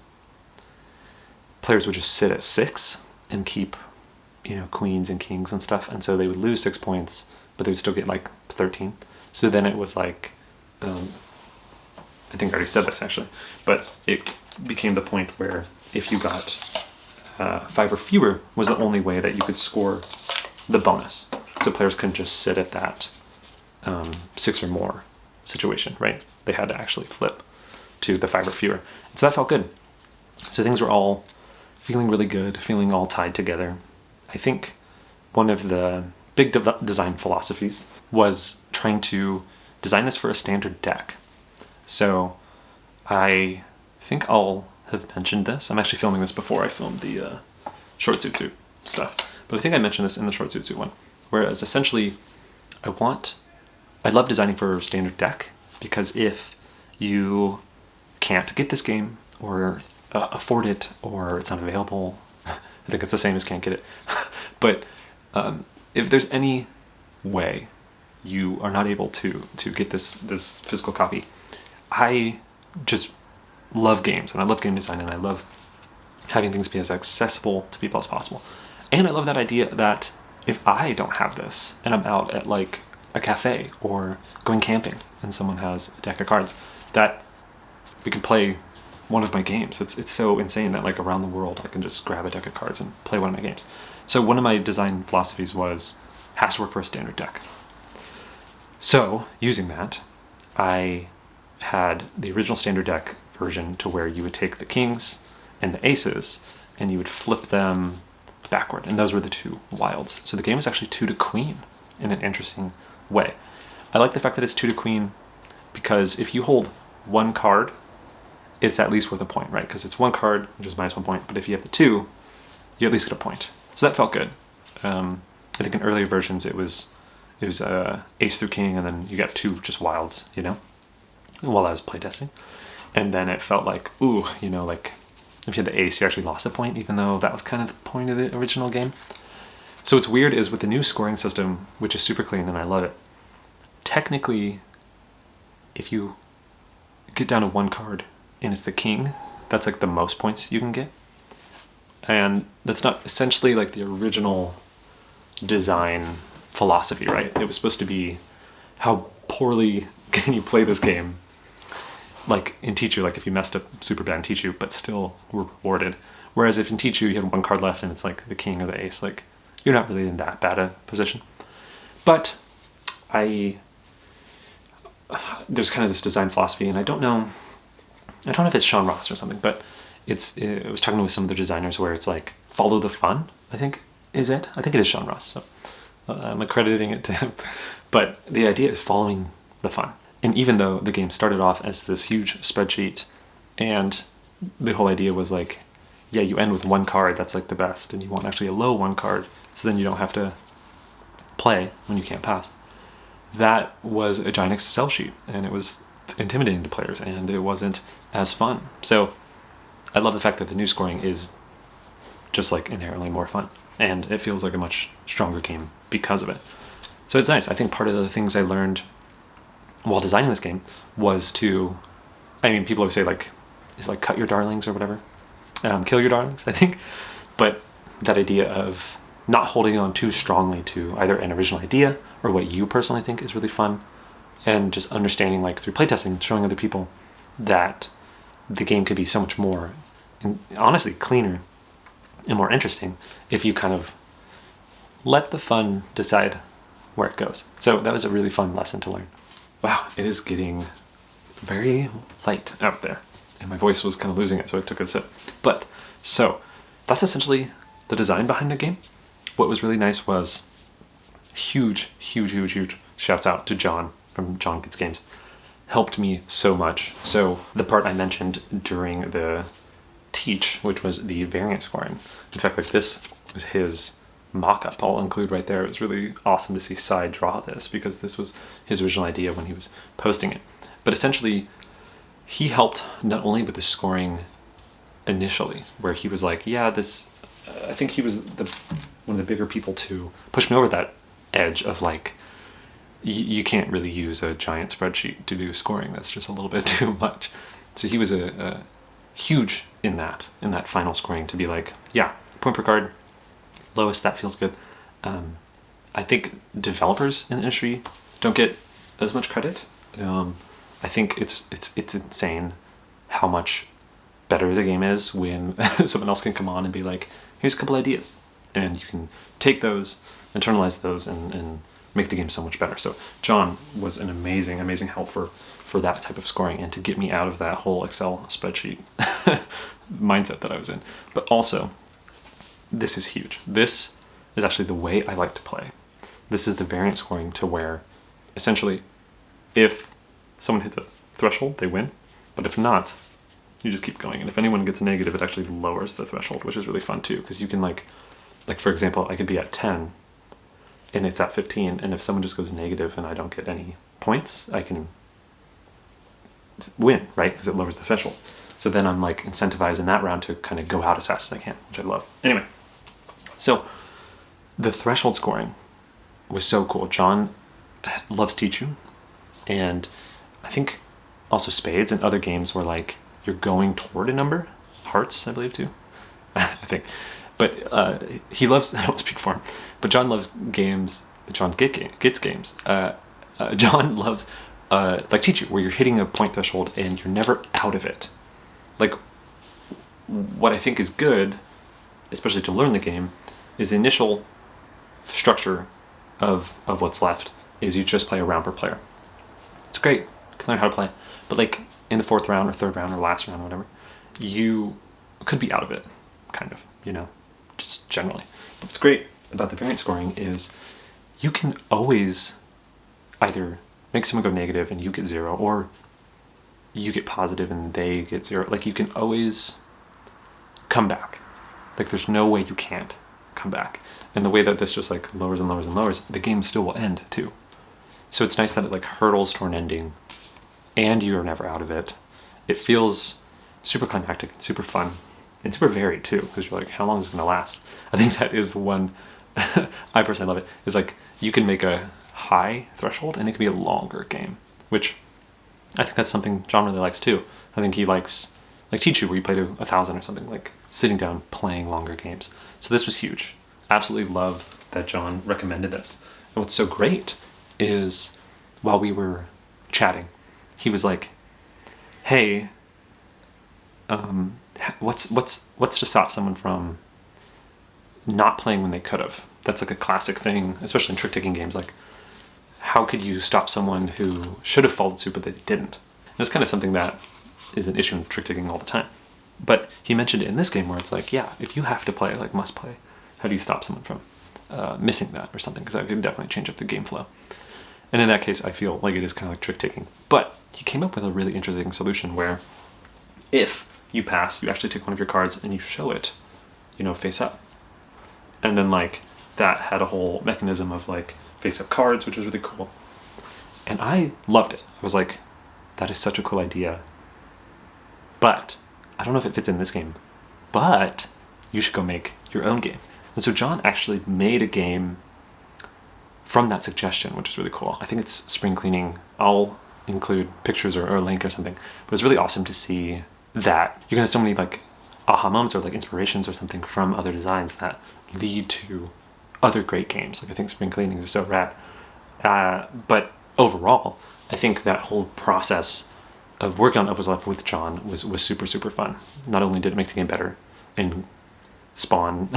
players would just sit at 6 and keep, queens and kings and stuff. And so they would lose 6 points, but they would still get like 13. So then it was like, I think I already said this actually, but it became the point where if you got 5 or fewer was the only way that you could score the bonus. So players couldn't just sit at that 6 or more situation, right? They had to actually flip to the 5 or fewer. And so that felt good. So things were all feeling really good, feeling all tied together. I think one of the big design philosophies was trying to design this for a standard deck. So I think I'll have mentioned this. I'm actually filming this before I filmed the short suit stuff. But I think I mentioned this in the short suit one. Whereas essentially, I love designing for a standard deck, because if you can't get this game or afford it, or it's unavailable, I think it's the same as can't get it. But if there's any way you are not able to get this physical copy, I just love games, and I love game design, and I love having things be as accessible to people as possible. And I love that idea that if I don't have this and I'm out at like a cafe or going camping and someone has a deck of cards, that we can play one of my games. It's so insane that like around the world I can just grab a deck of cards and play one of my games. So one of my design philosophies has to work for a standard deck. So using that, I had the original standard deck version to where you would take the kings and the aces and you would flip them backward, and those were the 2 wilds. So the game is actually 2 to queen in an interesting way. I like the fact that it's 2 to queen because if you hold 1 card, it's at least worth a point, right? Because it's 1 card, which is -1 point, but if you have the 2, you at least get a point. So that felt good. I think in earlier versions it was ace through king, and then you got 2 just wilds, while I was playtesting. And then it felt like, ooh, like if you had the ace, you actually lost a point, even though that was kind of the point of the original game. So what's weird is with the new scoring system, which is super clean and I love it, technically, if you get down to 1 card and it's the king, that's like the most points you can get. And that's not essentially like the original design philosophy, right? It was supposed to be how poorly can you play this game, like in Tichu, like if you messed up super bad in Tichu, but still were rewarded. Whereas if in Tichu you had 1 card left and it's like the king or the ace, like you're not really in that bad a position. But there's kind of this design philosophy, and I don't know if it's Sean Ross or something, but I was talking with some of the designers where it's like, follow the fun, I think is it. I think it is Sean Ross, so I'm accrediting it to him. But the idea is following the fun. And even though the game started off as this huge spreadsheet, and the whole idea was like, yeah, you end with one card, that's like the best, and you want actually a low one card, so then you don't have to play when you can't pass. That was a giant Excel sheet, and it was intimidating to players, and it wasn't as fun. So I love the fact that the new scoring is just like inherently more fun, and it feels like a much stronger game because of it. So it's nice. I think part of the things I learned while designing this game was to, I mean, people always say like, it's like cut your darlings or whatever, kill your darlings, I think. But that idea of not holding on too strongly to either an original idea or what you personally think is really fun, and just understanding, like through playtesting and showing other people, that the game could be so much more, and honestly cleaner and more interesting if you kind of let the fun decide where it goes. So that was a really fun lesson to learn. Wow, it is getting very light out there, and my voice was kind of losing it, so I took a sip. But so that's essentially the design behind the game. What was really nice was huge shouts out to John from jonGG Games. Helped me so much. So the part I mentioned during the teach, which was the variant scoring. In fact, like this was his mock-up. I'll include right there. It was really awesome to see Sai draw this, because this was his original idea when he was posting it. But essentially, he helped not only with the scoring initially, where he was like, yeah, this, I think he was one of the bigger people to push me over that edge of like, you can't really use a giant spreadsheet to do scoring. That's just a little bit too much. So he was a huge in that final scoring to be like, yeah, point per card, lowest, that feels good. I think developers in the industry don't get as much credit. I think it's insane how much better the game is when someone else can come on and be like, here's a couple ideas, and you can take those, internalize those, and make the game so much better. So John was an amazing help for that type of scoring, and to get me out of that whole Excel spreadsheet mindset that I was in. But also, this is huge. This is actually the way I like to play. This is the variant scoring, to where essentially if someone hits a threshold, they win. But if not, you just keep going. And if anyone gets a negative, it actually lowers the threshold, which is really fun too, because you can like for example, I could be at 10 and it's at 15, and if someone just goes negative and I don't get any points, I can win, right? Because it lowers the threshold. So then I'm like incentivized in that round to kind of go out as fast as I can, which I love. Anyway, so the threshold scoring was so cool. John loves Tichu, and I think also spades and other games where like you're going toward a number, hearts I believe too, I think. But he loves, I don't speak for him, but John loves games, John gets games. John loves like Tichu, where you're hitting a point threshold and you're never out of it. Like, what I think is good, especially to learn the game, is the initial structure of what's left is you just play a round per player. It's great, you can learn how to play, but like in the fourth round or third round or last round or whatever, you could be out of it, kind of, you know, just generally. But what's great about the variant scoring is you can always either make someone go negative and you get 0, or you get positive and they get 0. Like, you can always come back. Like, there's no way you can't come back. And the way that this just like lowers and lowers and lowers, the game still will end too. So it's nice that it like hurdles toward an ending and you're never out of it. It feels super climactic and super fun and super varied too, because you're like, how long is it going to last? I think that is the one I personally love it, is like you can make a high threshold and it can be a longer game, which I think that's something John really likes too. I think he likes like Tichu, where you play to 1,000 or something, like sitting down playing longer games. So this was huge. Absolutely love that John recommended this. And what's so great is while we were chatting, he was like, hey, what's to stop someone from not playing when they could have? That's like a classic thing, especially in trick-taking games. Like, how could you stop someone who should have followed suit but they didn't? And that's kind of something that is an issue in trick taking all the time. But he mentioned it in this game where it's like, yeah, if you have to play, like must play, how do you stop someone from missing that or something? Because that could definitely change up the game flow. And in that case, I feel like it is kind of like trick taking. But he came up with a really interesting solution where if you pass, you actually take one of your cards and you show it, you know, face up. And then like that had a whole mechanism of like face up cards, which was really cool. And I loved it. I was like, that is such a cool idea. But I don't know if it fits in this game, but you should go make your own game. And so John actually made a game from that suggestion, which is really cool. I think it's spring cleaning. I'll include pictures or a link or something. But it's really awesome to see that you can have so many like aha moments or like inspirations or something from other designs that lead to other great games. Like I think spring cleaning is so rad. But overall, I think that whole process of working on Of What's Left with John was super, super fun. Not only did it make the game better and spawn,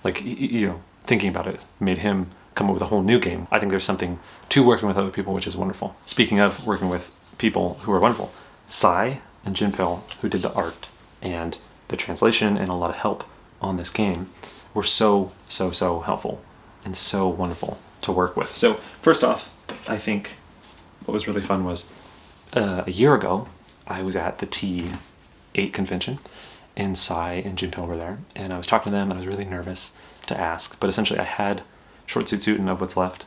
like, you know, thinking about it made him come up with a whole new game. I think there's something to working with other people, which is wonderful. Speaking of working with people who are wonderful, Sai and Jinpil, who did the art and the translation and a lot of help on this game, were so helpful and so wonderful to work with. So first off, I think what was really fun was a year ago, I was at the T8 convention and Sai and Jinpil were there, and I was talking to them and I was really nervous to ask, but essentially I had Short Suit and Of What's Left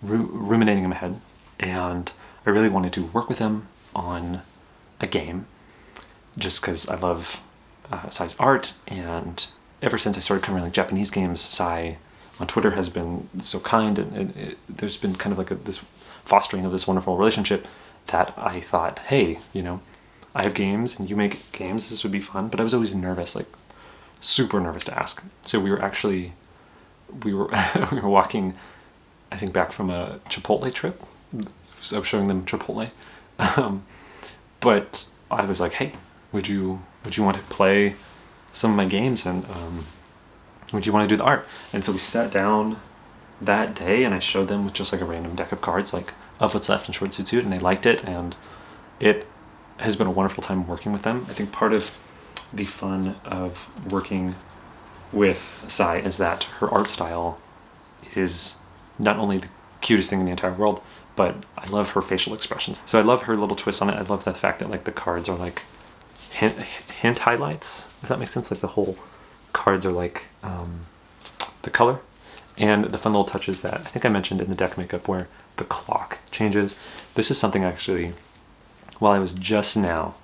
ruminating in my head, and I really wanted to work with them on a game just because I love Sai's art, and ever since I started covering like Japanese games, Sai on Twitter has been so kind, and there's been kind of like this fostering of this wonderful relationship that I thought, hey, you know, I have games and you make games, this would be fun. But I was always nervous, like super nervous to ask. So we were we were walking, I think, back from a Chipotle trip. So I was showing them Chipotle. But I was like, hey, would you want to play some of my games, and would you want to do the art? And so we sat down that day and I showed them with just like a random deck of cards, like Of What's Left and Short Suit, and they liked it, and it has been a wonderful time working with them. I think part of the fun of working with Sai is that her art style is not only the cutest thing in the entire world, but I love her facial expressions. So I love her little twist on it. I love the fact that like the cards are like hint highlights, if that makes sense. Like the whole cards are like the color, and the fun little touches that I think I mentioned in the deck makeup where the clock changes. This is something actually, while I was just now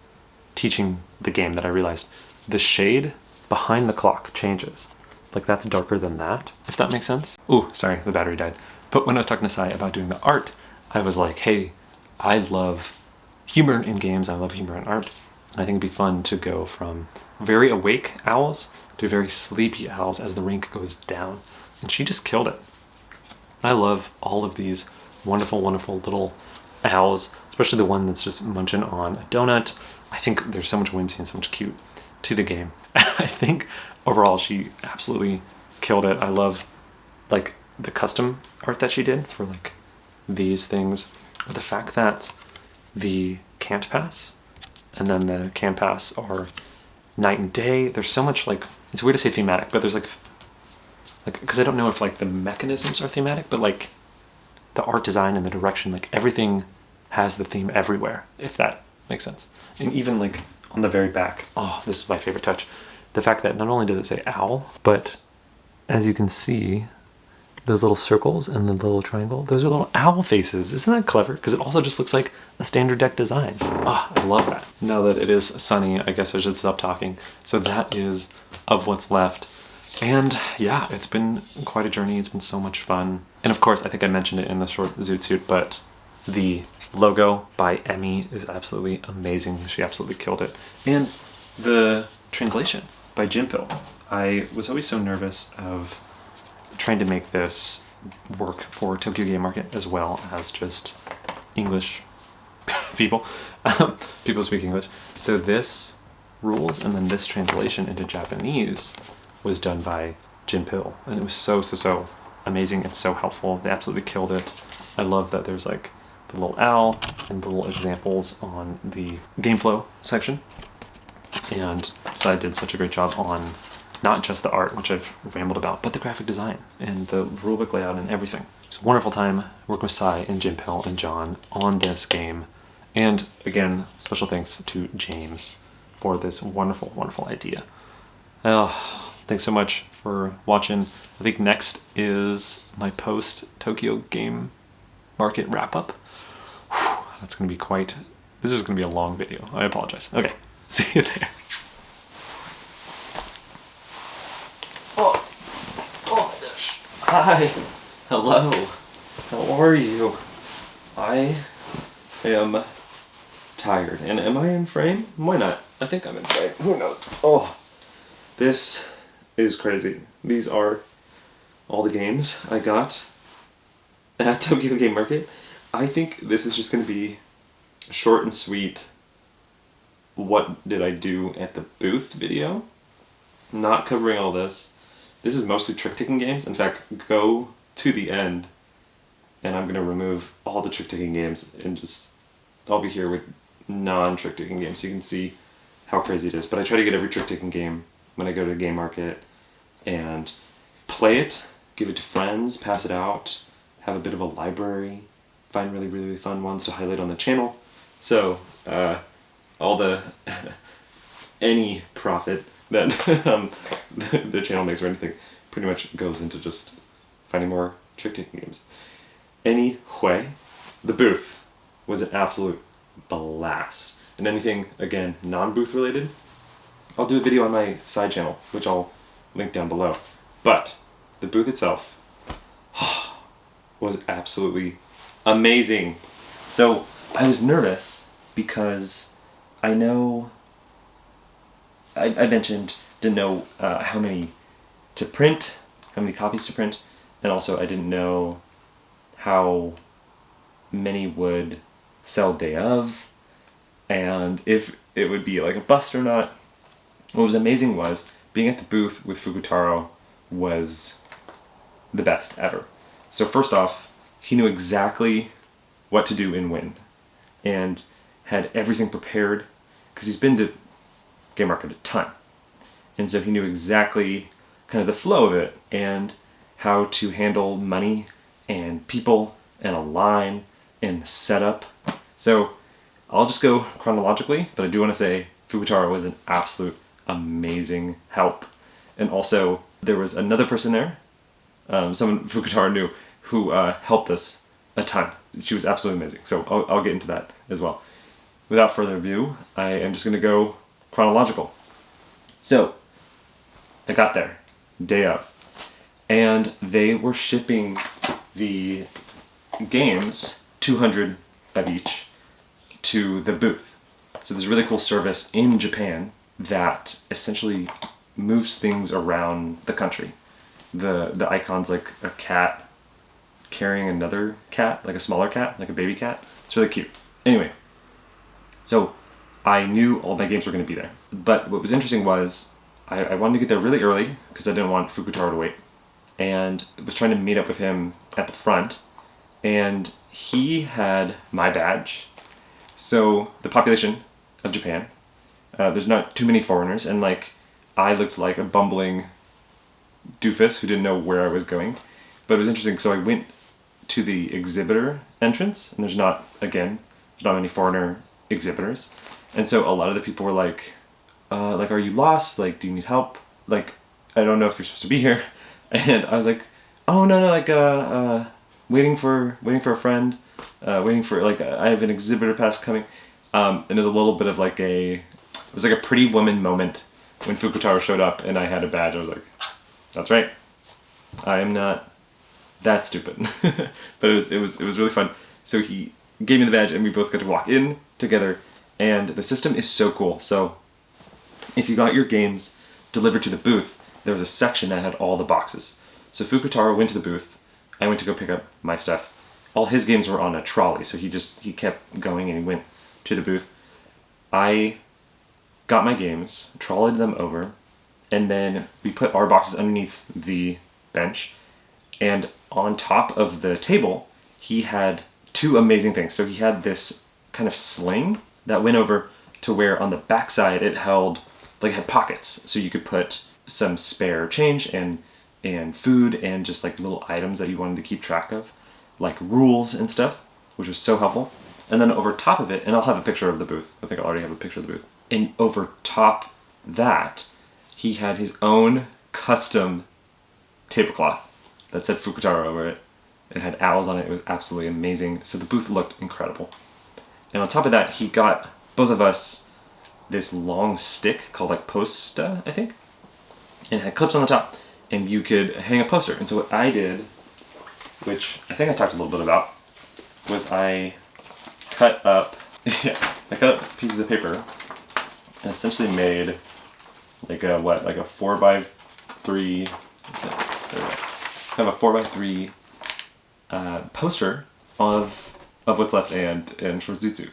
teaching the game, that I realized the shade behind the clock changes. Like that's darker than that, if that makes sense. Ooh, sorry, the battery died. But when I was talking to Sai about doing the art, I was like, hey, I love humor in games, I love humor in art, and I think it'd be fun to go from very awake owls to very sleepy owls as the rink goes down. And she just killed it. I love all of these wonderful, wonderful little owls, especially the one that's just munching on a donut. I think there's so much whimsy and so much cute to the game. I think overall she absolutely killed it. I love like the custom art that she did for like these things, or the fact that the can't pass and then the can pass are night and day. There's so much, like, it's weird to say thematic, but there's like because I don't know if like the mechanisms are thematic, but like the art design and the direction, like everything has the theme everywhere, if that makes sense. And even like on the very back, oh, this is my favorite touch, the fact that not only does it say owl, but as you can see, those little circles and the little triangle, those are little owl faces. Isn't that clever? Because it also just looks like a standard deck design. Ah, I love that. Now that it is sunny, I guess I should stop talking. So that is Of What's Left. And yeah, it's been quite a journey. It's been so much fun. And of course, I think I mentioned it in the short zoot suit, but the logo by Emmy is absolutely amazing. She absolutely killed it. And the translation by Jinpil. I was always so nervous of trying to make this work for Tokyo Game Market as well as just English people. People speak English. So this rules and then this translation into Japanese was done by Jinpil, and it was so amazing and so helpful. They absolutely killed it. I love that there's like the little owl and the little examples on the game flow section. And Sai did such a great job on not just the art, which I've rambled about, but the graphic design and the rulebook layout and everything. It's a wonderful time working with Sai and Jim Pill and John on this game. And again, special thanks to James for this wonderful, wonderful idea. Thanks so much for watching. I think next is my post-Tokyo Game Market wrap-up. That's going to be this is going to be a long video. I apologize. Okay, see you there. Oh my gosh. Hi. Hello. How are you? I am tired. And am I in frame? Why not? I think I'm in frame. Who knows? Oh, this is crazy. These are all the games I got at Tokyo Game Market. I think this is just going to be short and sweet. What did I do at the booth video? Not covering all this. This is mostly trick-taking games. In fact, go to the end and I'm going to remove all the trick-taking games and I'll be here with non-trick-taking games so you can see how crazy it is. But I try to get every trick-taking game when I go to the game market and play it, give it to friends, pass it out, have a bit of a library, find really, really fun ones to highlight on the channel. So, all the any profit that the channel makes or anything pretty much goes into just finding more trick-taking games. Anyway, the booth was an absolute blast. And anything, again, non-booth related, I'll do a video on my side channel, which I'll link down below. But the booth itself was absolutely amazing. So I was nervous because I know, I mentioned, didn't know how many to print, how many copies to print, and also I didn't know how many would sell day of, and if it would be like a bust or not. What was amazing was being at the booth with Fukutaro was the best ever. So first off, he knew exactly what to do and when, and had everything prepared because he's been to Game Market a ton, and so he knew exactly kind of the flow of it and how to handle money and people and a line and setup. So I'll just go chronologically, but I do want to say Fukutaro was an absolute amazing help. And also there was another person there, someone Fukutaro knew, who helped us a ton. She was absolutely amazing. So I'll get into that as well. Without further ado, I am just going to go chronological. So I got there, day of, and they were shipping the games, 200 of each, to the booth. So there's a really cool service in Japan that essentially moves things around the country. The icon's like a cat carrying another cat, like a smaller cat, like a baby cat. It's really cute. Anyway, so I knew all my games were going to be there. But what was interesting was I wanted to get there really early because I didn't want Fukutaro to wait. And was trying to meet up with him at the front. And he had my badge. So the population of Japan, there's not too many foreigners, and like I looked like a bumbling doofus who didn't know where I was going. But it was interesting, so I went to the exhibitor entrance, and there's not many foreigner exhibitors. And so a lot of the people were like, are you lost? Like, do you need help? Like, I don't know if you're supposed to be here. And I was like, oh no, like waiting for a friend, waiting for I have an exhibitor pass coming. And there's a little bit of it was like a Pretty Woman moment when Fukutaro showed up and I had a badge. I was like, that's right, I am not that stupid. But it was really fun. So he gave me the badge and we both got to walk in together, and the system is so cool. So if you got your games delivered to the booth, there was a section that had all the boxes. So Fukutaro went to the booth, I went to go pick up my stuff. All his games were on a trolley, so he kept going and he went to the booth. I got my games, trolleyed them over, and then we put our boxes underneath the bench, and on top of the table he had two amazing things. So he had this kind of sling that went over to where on the backside it held, like, it had pockets, so you could put some spare change and food and just like little items that you wanted to keep track of, like rules and stuff, which was so helpful. And then over top of it, and I'll have a picture of the booth. I think I already have a picture of the booth. And over top that, he had his own custom tablecloth that said Fukutaro over it. It had owls on it. It was absolutely amazing. So the booth looked incredible. And on top of that, he got both of us this long stick called like posta, I think. And it had clips on the top. And you could hang a poster. And so what I did, which I think I talked a little bit about, was I cut up, I cut up pieces of paper and essentially made like a, like a 4x3, kind of a 4x3 poster of What's Left and Shortzutsu.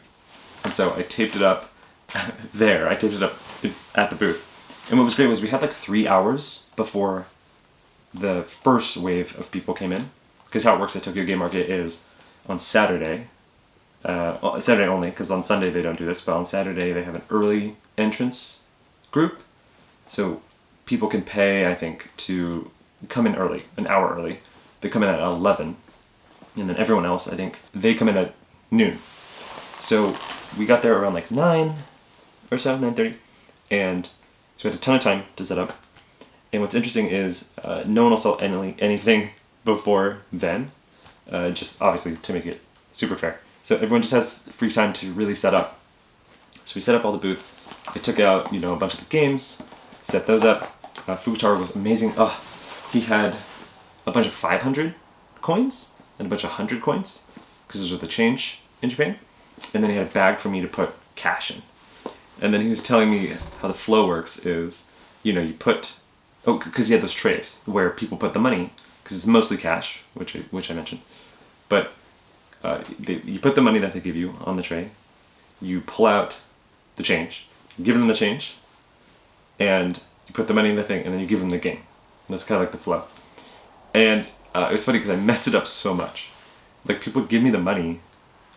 And so I taped it up there. I taped it up at the booth. And what was great was we had like 3 hours before the first wave of people came in. Because how it works at Tokyo Game Market is on Saturday, Saturday only, because on Sunday they don't do this, but on Saturday they have an early entrance group. So people can pay, I think, to come in early, an hour early. They come in at 11, and then everyone else, I think, they come in at noon. So we got there around like 9 or so, 9:30, and so we had a ton of time to set up. And what's interesting is no one will sell anything before then, just obviously to make it super fair. So everyone just has free time to really set up. So we set up all the booth. I took out, a bunch of the games, set those up. Fukutaro was amazing. Oh, he had a bunch of 500 coins and a bunch of 100 coins, because those are the change in Japan. And then he had a bag for me to put cash in. And then he was telling me how the flow works is, you put, because he had those trays where people put the money, because it's mostly cash, which I mentioned. But you put the money that they give you on the tray, you pull out the change, you give them the change, and you put the money in the thing, and then you give them the game. And that's kind of like the flow. And it was funny because I messed it up so much. Like, people would give me the money,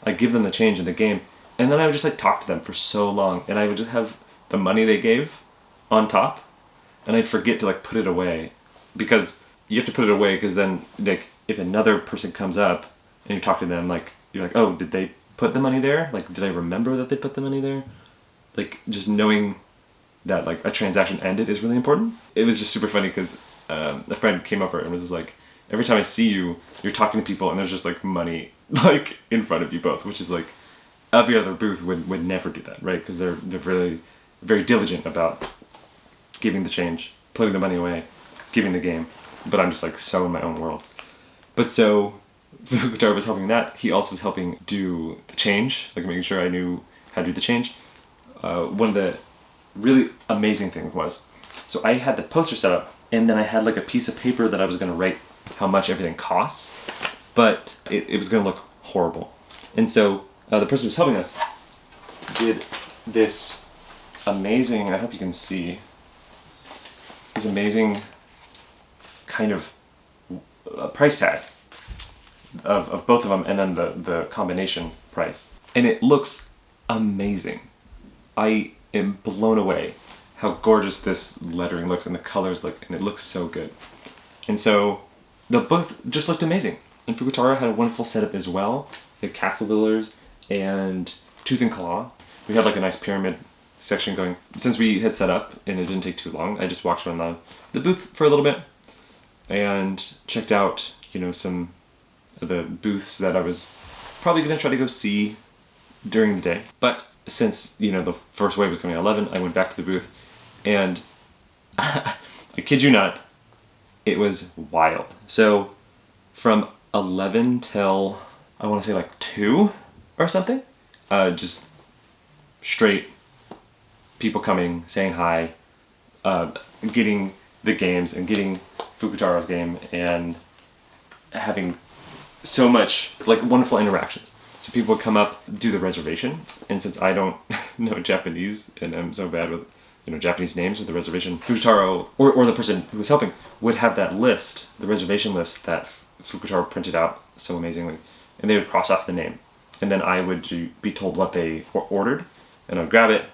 I give them the change in the game, and then I would just like talk to them for so long, and I would just have the money they gave on top, and I'd forget to like put it away, because you have to put it away, because then like if another person comes up and you talk to them, like you're like, oh, did they put the money there? Like, did I remember that they put the money there? Like, just knowing that like a transaction ended is really important. It was just super funny because a friend came over and was just like, every time I see you, you're talking to people and there's just like money like in front of you both, which is like every other booth would never do that, right? Because they're really very diligent about giving the change, putting the money away, giving the game. But I'm just like so in my own world. But so Fukutaro was helping that. He also was helping do the change, like making sure I knew how to do the change. One of the really amazing things was, so I had the poster set up, and then I had like a piece of paper that I was going to write how much everything costs, but it was going to look horrible. And so the person who was helping us did this amazing, I hope you can see, this amazing kind of price tag of both of them, and then the combination price. And it looks amazing. I am blown away how gorgeous this lettering looks and the colors look, and it looks so good. And so the booth just looked amazing. And Fukutaro had a wonderful setup as well. They had castle builders and tooth and claw. We had like a nice pyramid section going. Since we had set up and it didn't take too long, I just walked around the booth for a little bit and checked out, some of the booths that I was probably going to try to go see during the day. But since, the first wave was coming at 11, I went back to the booth, and I kid you not, it was wild. So from 11 till, I want to say like 2 or something, just straight people coming, saying hi, getting the games and getting Fukutaro's game, and having so much like wonderful interactions. So people would come up, do the reservation, and since I don't know Japanese and I'm so bad with Japanese names with the reservation, Fukutaro or the person who was helping would have that list, the reservation list that Fukutaro printed out so amazingly, and they would cross off the name. And then I would be told what they ordered, and I'd grab it,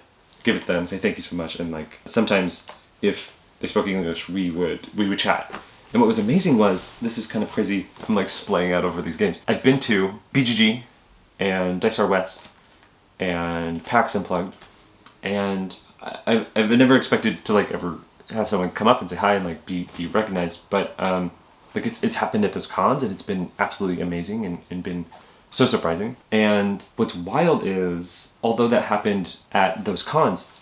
give it to them, say thank you so much, and like sometimes if they spoke English, we would chat. And what was amazing was, this is kind of crazy, I'm like splaying out over these games. I've been to BGG and Dice West and PAX Unplugged, and I've never expected to like ever have someone come up and say hi and like be recognized, but like it's happened at those cons, and it's been absolutely amazing and been so surprising. And what's wild is, although that happened at those cons,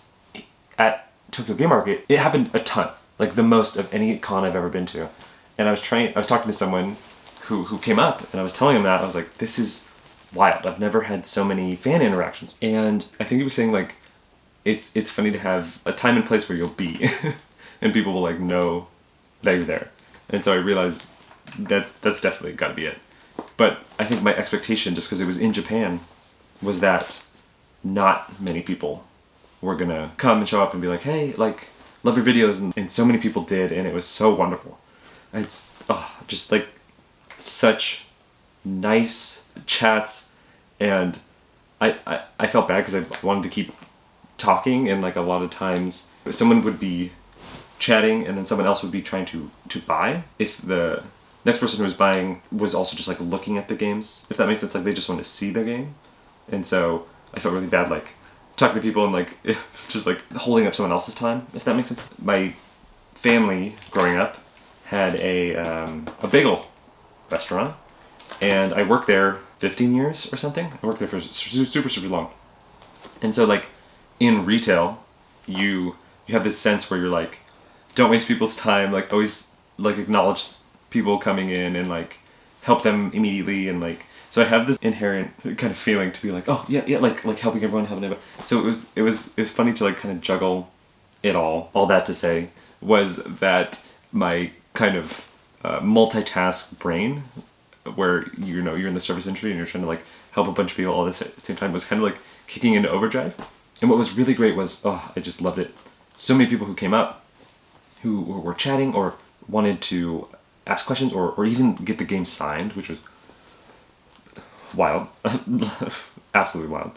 at Tokyo Game Market, it happened a ton, like the most of any con I've ever been to. And I was talking to someone who came up, and I was telling him that, I was like, this is wild. I've never had so many fan interactions. And I think he was saying like, it's funny to have a time and place where you'll be, and people will like know that you're there. And so I realized that's definitely got to be it. But I think my expectation, just because it was in Japan, was that not many people were gonna come and show up and be like, hey, like, love your videos, and so many people did, and it was so wonderful. It's just like such nice chats, and I felt bad because I wanted to keep talking, and like a lot of times someone would be chatting and then someone else would be trying to buy. If the next person who was buying was also just like looking at the games, if that makes sense, like they just want to see the game. And so I felt really bad like talking to people and like just like holding up someone else's time, if that makes sense. My family growing up had a bagel restaurant, and I worked there 15 years or something. I worked there for super long. And so like in retail, you have this sense where you're like, don't waste people's time, like always like acknowledge people coming in and like help them immediately, and like so I have this inherent kind of feeling to be like, oh yeah, like helping everyone. So it was funny to like kind of juggle it all. All that to say was that my kind of multitask brain, where you're in the service industry and you're trying to like help a bunch of people all this at the same time, was kind of like kicking into overdrive. And what was really great was, I just loved it. So many people who came up who were chatting or wanted to ask questions or even get the game signed, which was wild, absolutely wild.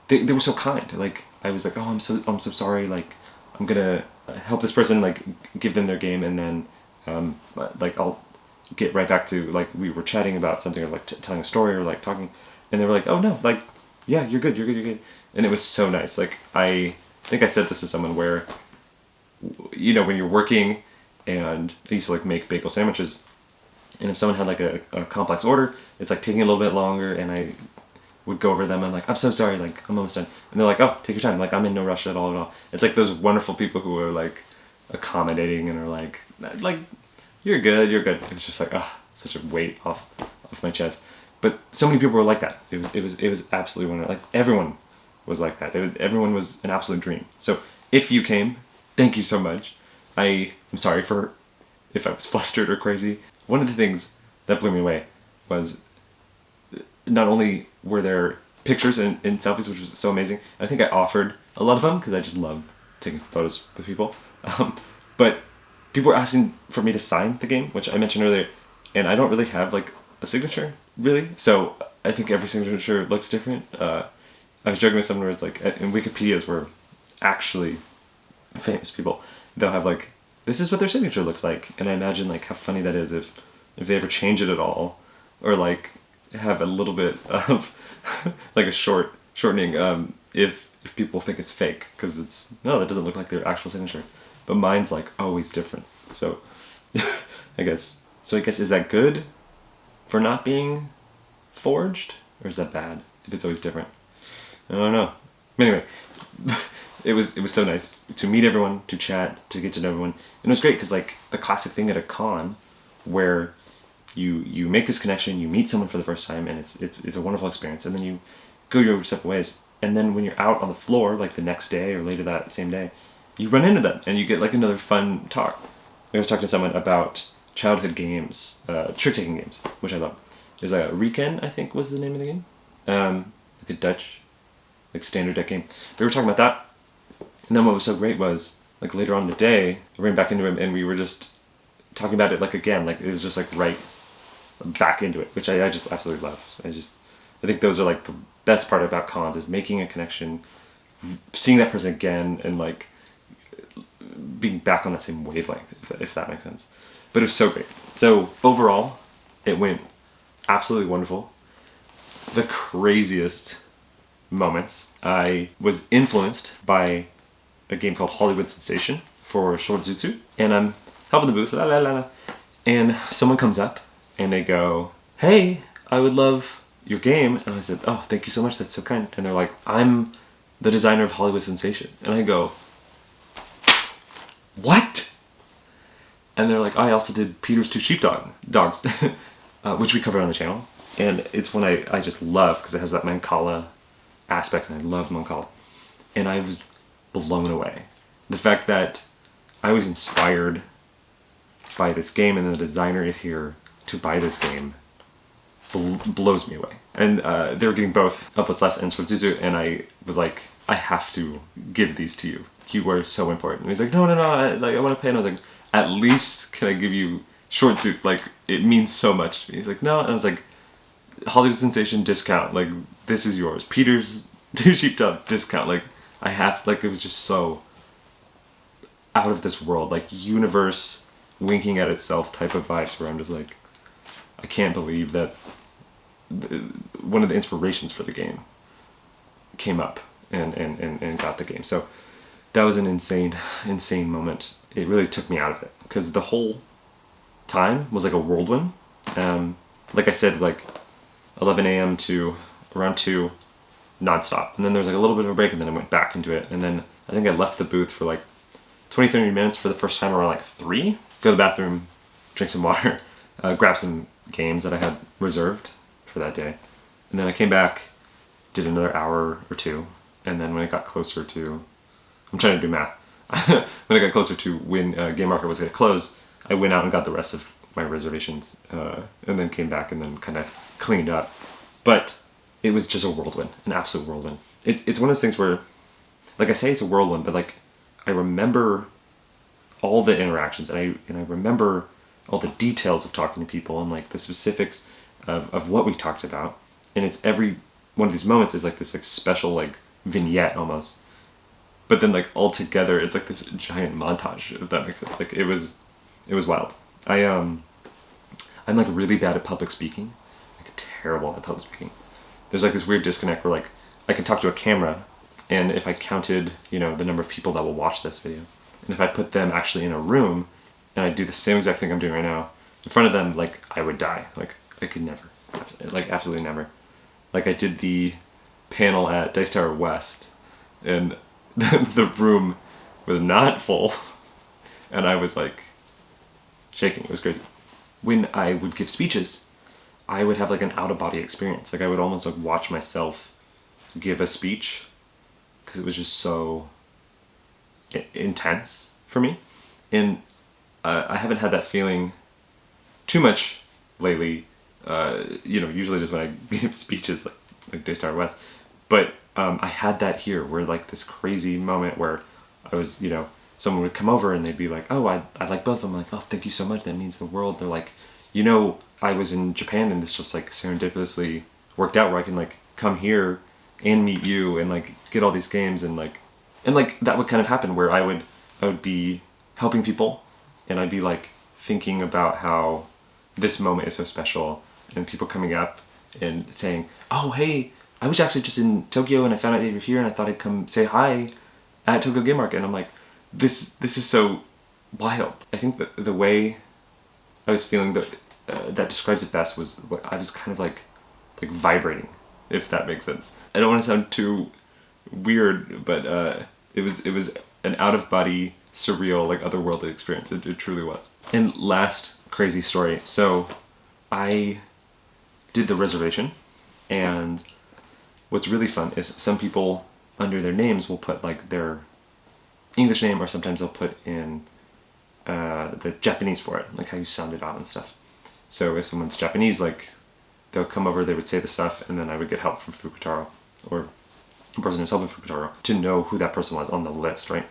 They were so kind. Like I was like, I'm so sorry. Like I'm gonna help this person, like give them their game, and then like I'll get right back to like we were chatting about something or like telling a story or like talking, and they were like, oh no, like yeah, you're good, and it was so nice. Like I think I said this to someone where, when you're working, and I used to like make bagel sandwiches, and if someone had like a complex order, it's like taking a little bit longer, and I would go over them. I'm like, I'm so sorry, like I'm almost done, and they're like, oh, take your time. Like I'm in no rush at all. It's like those wonderful people who are like accommodating and are like you're good. It's just like such a weight off my chest. But so many people were like that. It was absolutely wonderful. Like everyone was like that. Everyone was an absolute dream. So if you came, thank you so much. I'm sorry for if I was flustered or crazy. One of the things that blew me away was not only were there pictures and selfies, which was so amazing. I think I offered a lot of them because I just love taking photos with people. But people were asking for me to sign the game, which I mentioned earlier, and I don't really have like a signature, really. So I think every signature looks different. I was joking with someone where it's like, in Wikipedia's where actually famous people, they'll have like, this is what their signature looks like. And I imagine like how funny that is if they ever change it at all, or like have a little bit of like a shortening if people think it's fake, because that doesn't look like their actual signature. But mine's like always different. So I guess is that good for not being forged, or is that bad if it's always different? I don't know. Anyway, it was so nice to meet everyone, to chat, to get to know everyone. And it was great because like the classic thing at a con where you make this connection, you meet someone for the first time, and it's a wonderful experience, and then you go your separate ways. And then when you're out on the floor, like the next day or later that same day, you run into them and you get like another fun talk. I was talking to someone about childhood games, trick-taking games, which I love. There's a Riken, I think was the name of the game. Like a Dutch, like standard deck game. We were talking about that. And then what was so great was, like later on in the day, I ran back into him and we were just talking about it like again, like it was just like right back into it, which I just absolutely love. I think those are like the best part about cons, is making a connection, seeing that person again, and like being back on that same wavelength, if that makes sense. But it was so great. So overall, it went absolutely wonderful. The craziest moments, I was influenced by a game called Hollywood Sensation for Shortzutsu, and I'm helping the booth, la la la la, and someone comes up and they go, "Hey, I would love your game." And I said, "Oh, thank you so much, that's so kind." And they're like, "I'm the designer of Hollywood Sensation." And I go, "What?" And they're like, "I also did Peter's Two Dogs," which we covered on the channel. And it's one I just love because it has that Mancala aspect, and I love Mancala. And I was blown away. The fact that I was inspired by this game and the designer is here to buy this game blows me away. And they were getting both of What's Left and Shortzutsu, and I was like, I have to give these to you. You are so important. And he's like, no, I want to pay. And I was like, at least can I give you Shortzutsu? Like, it means so much to me. He's like, no. And I was like, Hollywood Sensation discount. Like, this is yours. Peter's Two Sheepdog discount. Like, I have, like, it was just so out of this world. Like, universe winking at itself type of vibes where I'm just like, I can't believe that one of the inspirations for the game came up and got the game. So that was an insane moment. It really took me out of it because the whole time was like a whirlwind. Like I said, like 11 a.m. to around 2 nonstop. And then there was like a little bit of a break, and then I went back into it. And then I think I left the booth for like 20-30 minutes for the first time around like 3. Go to the bathroom, drink some water, grab some games that I had reserved for that day. And then I came back, did another hour or 2. And then when it got closer to, I'm trying to do math. When it got closer to when Game Market was going to close, I went out and got the rest of my reservations, and then came back and then kind of cleaned up. But it was just a whirlwind, an absolute whirlwind. It's one of those things where, like I say, it's a whirlwind, but like I remember all the interactions, and I remember all the details of talking to people and like the specifics of what we talked about. And it's every one of these moments is like this like special like vignette almost. But then like all together it's like this giant montage, if that makes sense. Like it was wild. I'm like really bad at public speaking. Like terrible at public speaking. There's like this weird disconnect where like I can talk to a camera, and if I counted, the number of people that will watch this video, and if I put them actually in a room and I do the same exact thing I'm doing right now in front of them, like I would die. Like I could never. Like absolutely never. Like I did the panel at Dice Tower West, and the room was not full, and I was like shaking. It was crazy. When I would give speeches, I would have like an out-of-body experience. Like I would almost like watch myself give a speech because it was just so intense for me. And I haven't had that feeling too much lately. Usually just when I give speeches like Dice Tower West. But I had that here where like this crazy moment where I was, someone would come over and they'd be like, oh, I like both of them. I'm like, oh, thank you so much. That means the world. They're like, I was in Japan and this just like serendipitously worked out where I can like come here and meet you and like get all these games and that would kind of happen where I would be helping people and I'd be like thinking about how this moment is so special and people coming up and saying, oh, hey, I was actually just in Tokyo and I found out you were here and I thought I'd come say hi at Tokyo Game Market. And I'm like, this is so wild. I think that the way I was feeling that describes it best was what I was kind of like vibrating, if that makes sense. I don't want to sound too weird, but it was an out-of-body, surreal, like otherworldly experience. It truly was. And last crazy story. So I did the reservation, and what's really fun is some people under their names will put like their English name, or sometimes they'll put in the Japanese for it, like how you sound it out and stuff. So if someone's Japanese, like they'll come over, they would say the stuff, and then I would get help from Fukutaro, or the person who's helping Fukutaro, to know who that person was on the list, right?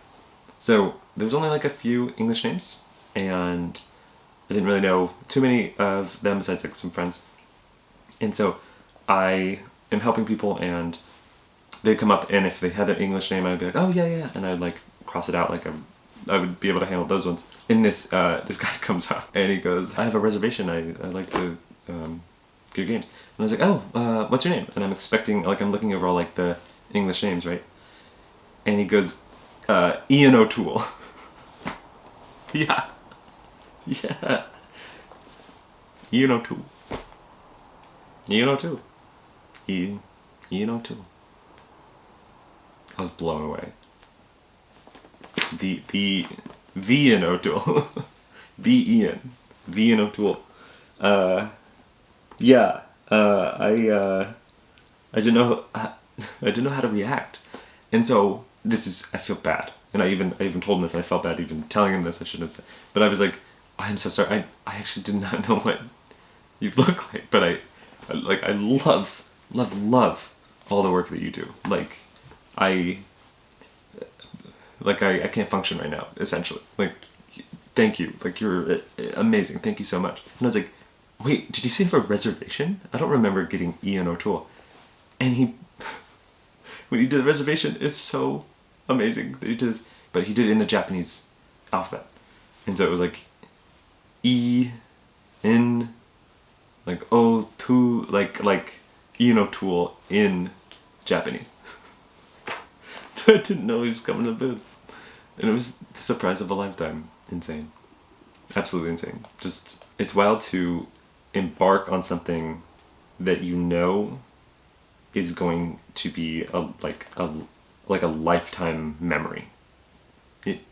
So there's only like a few English names, and I didn't really know too many of them besides like some friends. And so I am helping people, and they'd come up, and if they had their English name, I'd be like, oh yeah, yeah, and I'd like cross it out like I would be able to handle those ones. And this guy comes up and he goes, I have a reservation. I'd like to get your games. And I was like, oh, what's your name? And I'm expecting, like, I'm looking over all like the English names, right? And he goes, Ian O'Toole. Yeah. Yeah. Ian O'Toole. Ian O'Toole. Ian O'Toole. I was blown away. The Ian O'Toole. Ian O'Toole. Yeah. I didn't know how to react. And so I feel bad. And I even told him this, and I felt bad even telling him this. I shouldn't have said. But I was like, I'm so sorry. I actually did not know what you look like. But I love all the work that you do. I can't function right now, essentially. Like, thank you. Like, you're amazing. Thank you so much. And I was like, wait, did you say you have a reservation? I don't remember getting Ian O'Toole. And when he did the reservation, it's so amazing that he did this. But he did it in the Japanese alphabet. And so it was like E, N, like O, Tu, like Ian O'Toole in Japanese. So I didn't know he was coming to the booth. And it was the surprise of a lifetime. Insane. Absolutely insane. Just, it's wild to embark on something that you know is going to be a lifetime memory.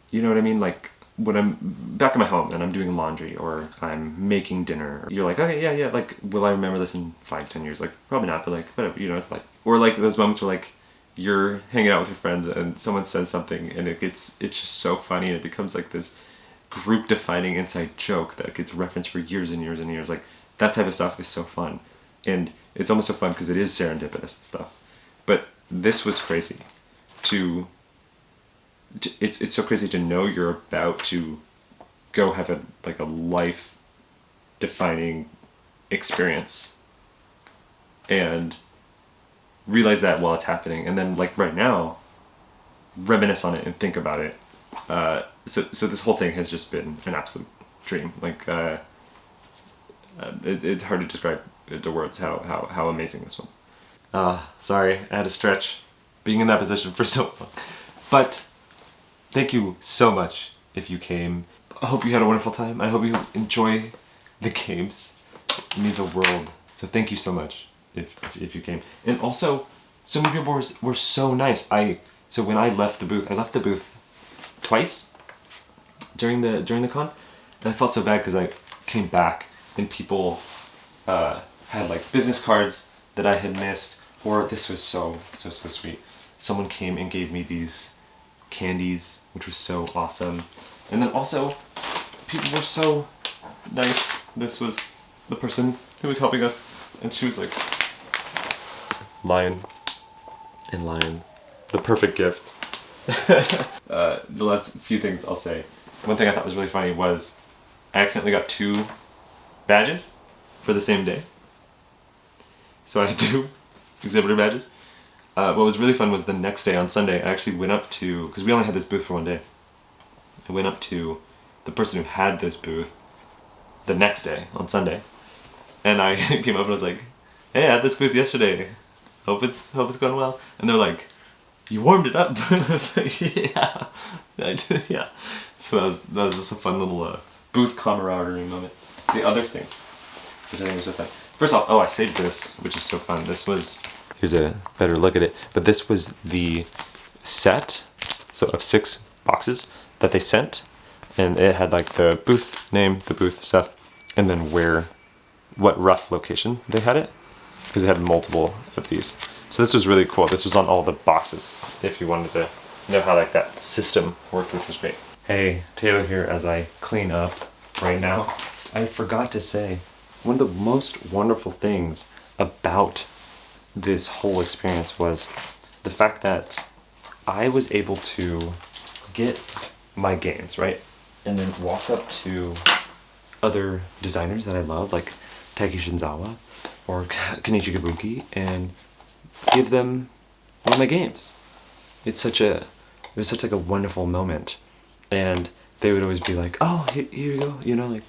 You know what I mean? Like, when I'm back at my home and I'm doing laundry or I'm making dinner, you're like, okay, yeah, like, will I remember this in 5-10 years? Like, probably not, but like, whatever, you know, it's like, or like those moments where like, you're hanging out with your friends and someone says something and it's just so funny and it becomes like this group defining inside joke that gets referenced for years and years and years. Like, that type of stuff is so fun. And it's almost so fun because it is serendipitous and stuff. But this was crazy it's so crazy to know you're about to go have a life defining experience and realize that while it's happening, and then like right now reminisce on it and think about it. So this whole thing has just been an absolute dream. Like, it's hard to describe to words how amazing this was. Sorry, I had to stretch being in that position for so long. But thank you so much if you came. I hope you had a wonderful time. I hope you enjoy the games. It means the world. So thank you so much if you came. And also, so many people were so nice. So when I left the booth twice during the con, and I felt so bad because I came back and people had like business cards that I had missed, or this was so sweet. Someone came and gave me these candies, which was so awesome. And then also, people were so nice. This was the person who was helping us, and she was like, lion, the perfect gift. The last few things I'll say. One thing I thought was really funny was I accidentally got 2 badges for the same day. So I had 2 exhibitor badges. What was really fun was the next day on Sunday, I actually went up to, because we only had this booth for one day, I went up to the person who had this booth the next day on Sunday, and I came up and I was like, hey, I had this booth yesterday, hope it's going well. And they're like, you warmed it up. And I was like, yeah, I did, yeah. So that was just a fun little booth camaraderie moment. The other things, which I think was so fun. First off, I saved this, which is so fun. This was, here's a better look at it, but this was the set, so of 6 boxes that they sent, and it had like the booth name, the booth stuff, and then what rough location they had it, because they had multiple of these. So this was really cool. This was on all the boxes, if you wanted to know how like that system worked, which was great. Hey, Taylor here as I clean up right now. I forgot to say, one of the most wonderful things about this whole experience was the fact that I was able to get my games, right? And then walk up to other designers that I love, like Taiki Shinzawa or Kenichi Kabuki, and give them one of my games. It was such like a wonderful moment, and they would always be like, "Oh, here you go," you know, like,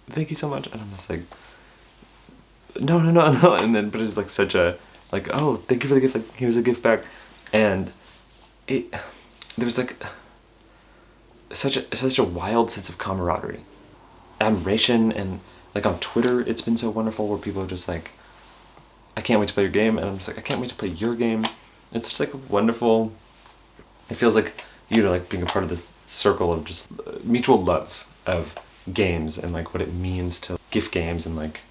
"Thank you so much," and I'm just like, "No," and then but it's like such a like, "Oh, thank you for the gift. Like, here's a gift back," and there was like such a wild sense of camaraderie, admiration, and like on Twitter, it's been so wonderful where people are just like, "I can't wait to play your game," and I'm just like, "I can't wait to play your game." It's just like wonderful. It feels like, you know, like being a part of this circle of just mutual love of games and like what it means to gift games and like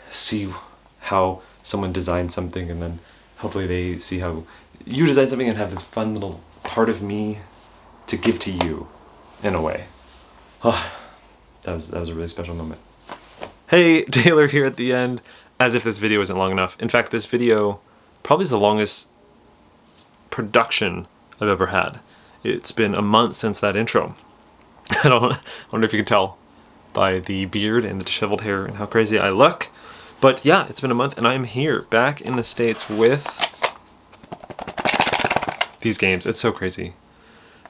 see how someone designed something, and then hopefully they see how you design something and have this fun little part of me to give to you in a way. Oh, that was a really special moment. Hey, Taylor here at the end, as if this video isn't long enough. In fact, this video probably is the longest production I've ever had. It's been a month since that intro. I wonder if you can tell by the beard and the disheveled hair and how crazy I look. But yeah, it's been a month and I'm here back in the States with these games. It's so crazy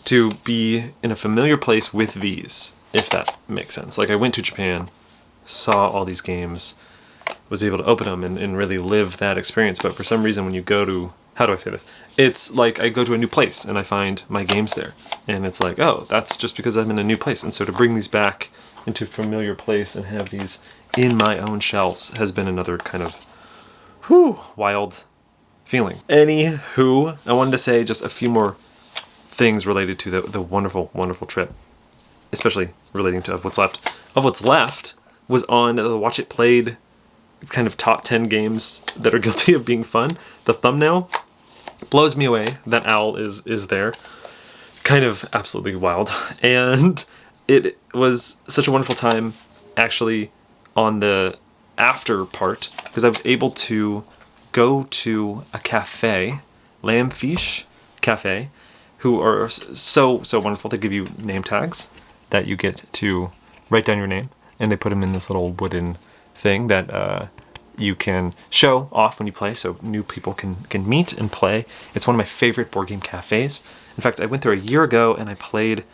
to be in a familiar place with these, if that makes sense. Like, I went to Japan, saw all these games, was able to open them and really live that experience. But for some reason, when you go to, how do I say this? It's like I go to a new place and I find my games there. And it's like, oh, that's just because I'm in a new place. And so to bring these back into a familiar place and have these in my own shelves has been another kind of wild feeling. Anywho, I wanted to say just a few more things related to the wonderful, wonderful trip, especially relating to Of What's Left. Of What's Left was on the Watch It Played kind of top 10 games that are guilty of being fun. The thumbnail blows me away. That owl is there. Kind of absolutely wild. And it was such a wonderful time actually on the after part, because I was able to go to a cafe, Lampfish Cafe, who are so wonderful. They give you name tags that you get to write down your name, and they put them in this little wooden thing that you can show off when you play, so new people can meet and play. It's one of my favorite board game cafes. In fact, I went there a year ago and I played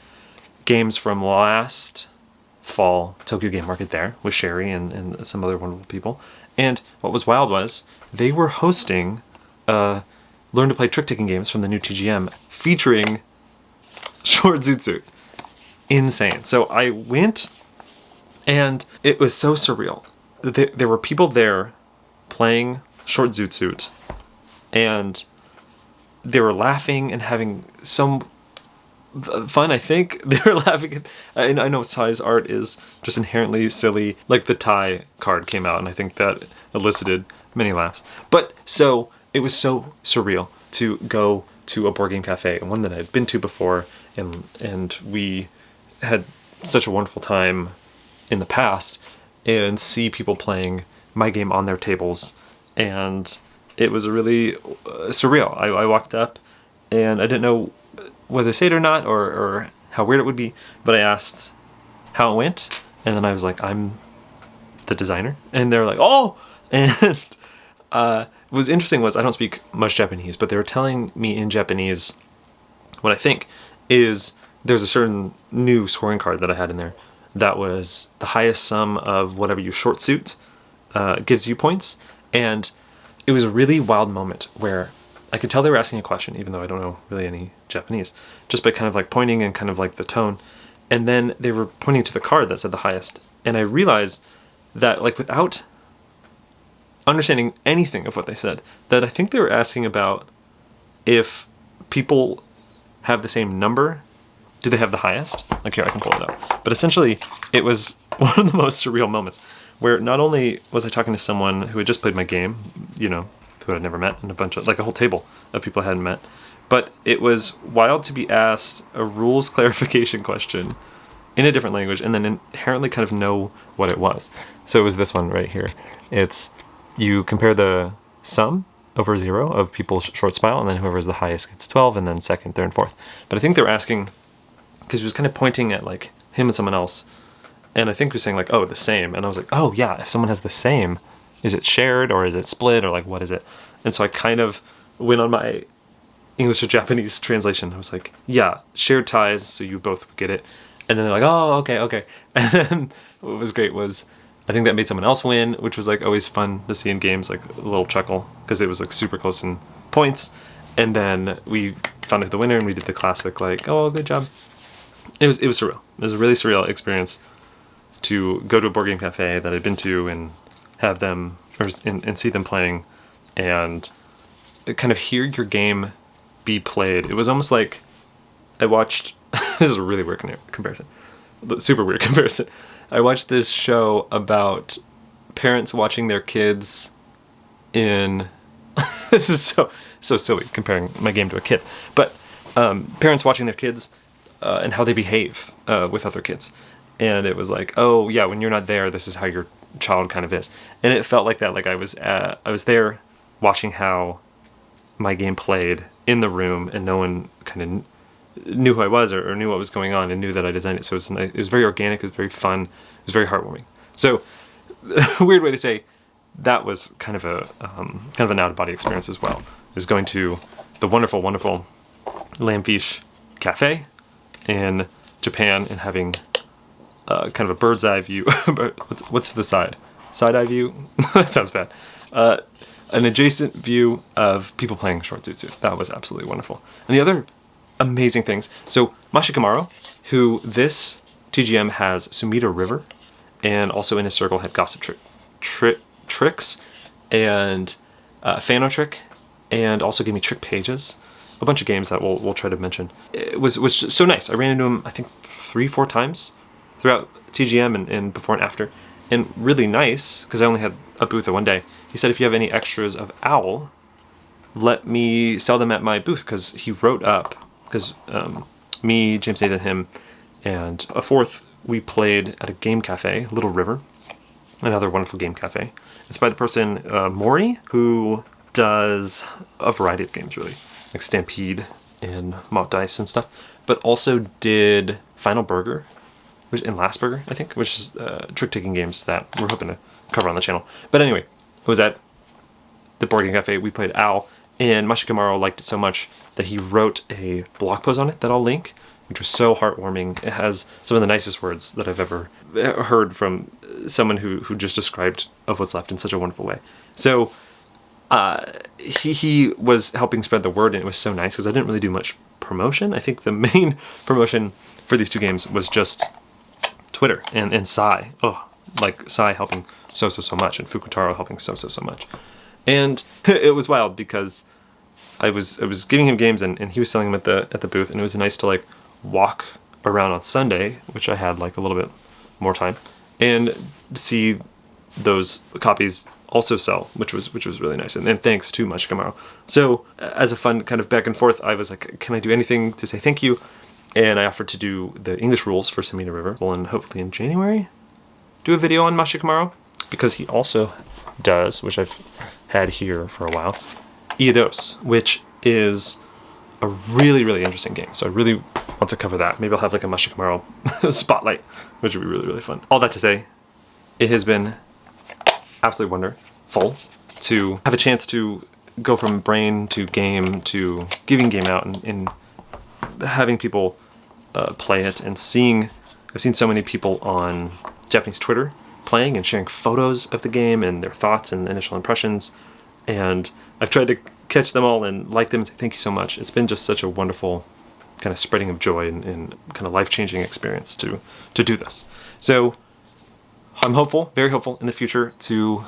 games from last fall Tokyo Game Market there with Sherry and some other wonderful people. And what was wild was they were hosting learn to play trick-taking games from the new TGM featuring Short Zoot. Insane. So I went and it was so surreal. There were people there playing Short Zoot and they were laughing and having some fun. I think they were laughing. I know Ty's art is just inherently silly. Like the Ty card came out and I think that elicited many laughs. But so it was so surreal to go to a board game cafe, and one that I had been to before, and we had such a wonderful time in the past, and see people playing my game on their tables, and it was really surreal. I walked up and I didn't know whether to say it or not, or how weird it would be, but I asked how it went, and then I was like, I'm the designer, and they're like, oh, and what was interesting was I don't speak much Japanese, but they were telling me in Japanese what I think is there's a certain new scoring card that I had in there that was the highest sum of whatever you short suit gives you points, and it was a really wild moment where I could tell they were asking a question, even though I don't know really any Japanese, just by kind of like pointing and kind of like the tone, and then they were pointing to the card that said the highest, and I realized that, like, without understanding anything of what they said, that I think they were asking about if people have the same number, do they have the highest? Like, here, I can pull it up. But essentially, it was one of the most surreal moments where not only was I talking to someone who had just played my game, you know, who I'd never met, and a bunch of, like, a whole table of people I hadn't met, but it was wild to be asked a rules clarification question in a different language and then inherently kind of know what it was. So it was this one right here. It's, you compare the sum over 0 of people's short spile, and then whoever's the highest gets 12, and then second, third, and fourth. But I think they were asking, because he was kind of pointing at like him and someone else, And I think he was saying like, oh, the same. And I was like, oh yeah, if someone has the same, is it shared or is it split or like what is it? And so I kind of went on my English to Japanese translation. I was like, yeah, shared ties, so you both would get it. And then they're like, oh, okay. And then what was great was I think that made someone else win, which was like always fun to see in games, like a little chuckle, because it was like super close in points. And then we found out the winner and we did the classic like, oh, good job. It was surreal. It was a really surreal experience to go to a board game cafe that I'd been to and have them and see them playing and kind of hear your game be played. It was almost like I watched this is a really weird comparison, super weird comparison. I watched this show about parents watching their kids in this is so silly comparing my game to a kid, but parents watching their kids and how they behave with other kids. And it was like, oh yeah, when you're not there, this is how your child kind of is. And it felt like that. Like I was there watching how my game played in the room, and no one kind of knew who I was or knew what was going on and knew that I designed it. So it was very organic. It was very fun. It was very heartwarming. So weird way to say that was kind of an out of body experience as well. Is going to the wonderful Lampfish Cafe in Japan and having kind of a bird's eye view. What's the side eye view? That sounds bad. An adjacent view of people playing short zutsu. That was absolutely wonderful. And the other amazing things. So Mashimaru, who this TGM has Sumida River, and also in his circle had Gossip Tricks and Fano Trick, and also gave me Trick Pages, a bunch of games that we'll try to mention. It was just so nice. I ran into him I think 3-4 times throughout TGM and before and after, and really nice because I only had a booth of one day. He said if you have any extras of Owl, let me sell them at my booth, because he wrote up, because me, James Nathan, him, and a fourth, we played at a game cafe, Little River, another wonderful game cafe. It's by the person Mori, who does a variety of games really, like Stampede and Mount Dice and stuff, but also did Final Burger, and Last Burger, I think, which is trick-taking games that we're hoping to cover on the channel. But anyway, it was at the board game cafe. We played Owl, and Mashimaru liked it so much that he wrote a blog post on it that I'll link, which was so heartwarming. It has some of the nicest words that I've ever heard from someone who just described Of What's Left in such a wonderful way. So he was helping spread the word, and it was so nice because I didn't really do much promotion. I think the main promotion for these two games was just Twitter and Sai. Oh, like Sai helping so much, and Fukutaro helping so much. And it was wild because I was giving him games and he was selling them at the booth, and it was nice to like walk around on Sunday, which I had like a little bit more time, and see those copies also sell, which was really nice. And thanks to Mashimaru. So as a fun kind of back and forth, I was like, can I do anything to say thank you? And I offered to do the English rules for Sumida River. Well, and hopefully in January, do a video on Mashimaru, because he also does, which I've had here for a while, Eidos, which is a really interesting game. So I really want to cover that. Maybe I'll have like a Mashimaru spotlight, which would be really fun. All that to say, it has been absolutely wonderful to have a chance to go from brain to game to giving game out and having people play it, and I've seen so many people on Japanese Twitter playing and sharing photos of the game and their thoughts and initial impressions, and I've tried to catch them all and like them and say thank you so much. It's been just such a wonderful kind of spreading of joy and kind of life-changing experience to do this. So I'm hopeful, very hopeful in the future to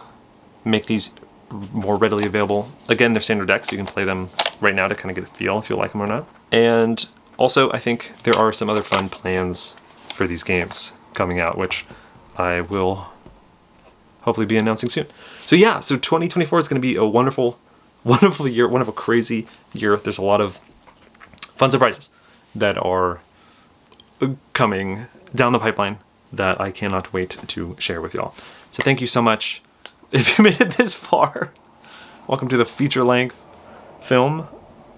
make these more readily available. Again, they're standard decks, so you can play them right now to kind of get a feel if you like them or not. And also, I think there are some other fun plans for these games coming out, which I will hopefully be announcing soon. So yeah, so 2024 is going to be a wonderful year, wonderful, crazy year. There's a lot of fun surprises that are coming down the pipeline that I cannot wait to share with y'all. So thank you so much. If you made it this far, welcome to the feature-length film.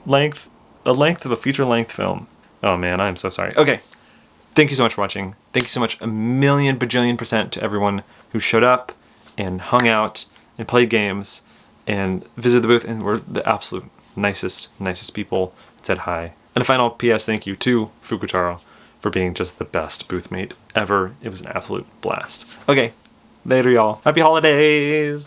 The length of a feature-length film. Oh man, I'm so sorry. Okay, thank you so much for watching. Thank you so much, a million bajillion % to everyone who showed up and hung out and played games and visited the booth and were the absolute nicest people, said hi. And a final PS thank you to Fukutaro for being just the best booth mate ever. It was an absolute blast. Okay, later y'all. Happy holidays!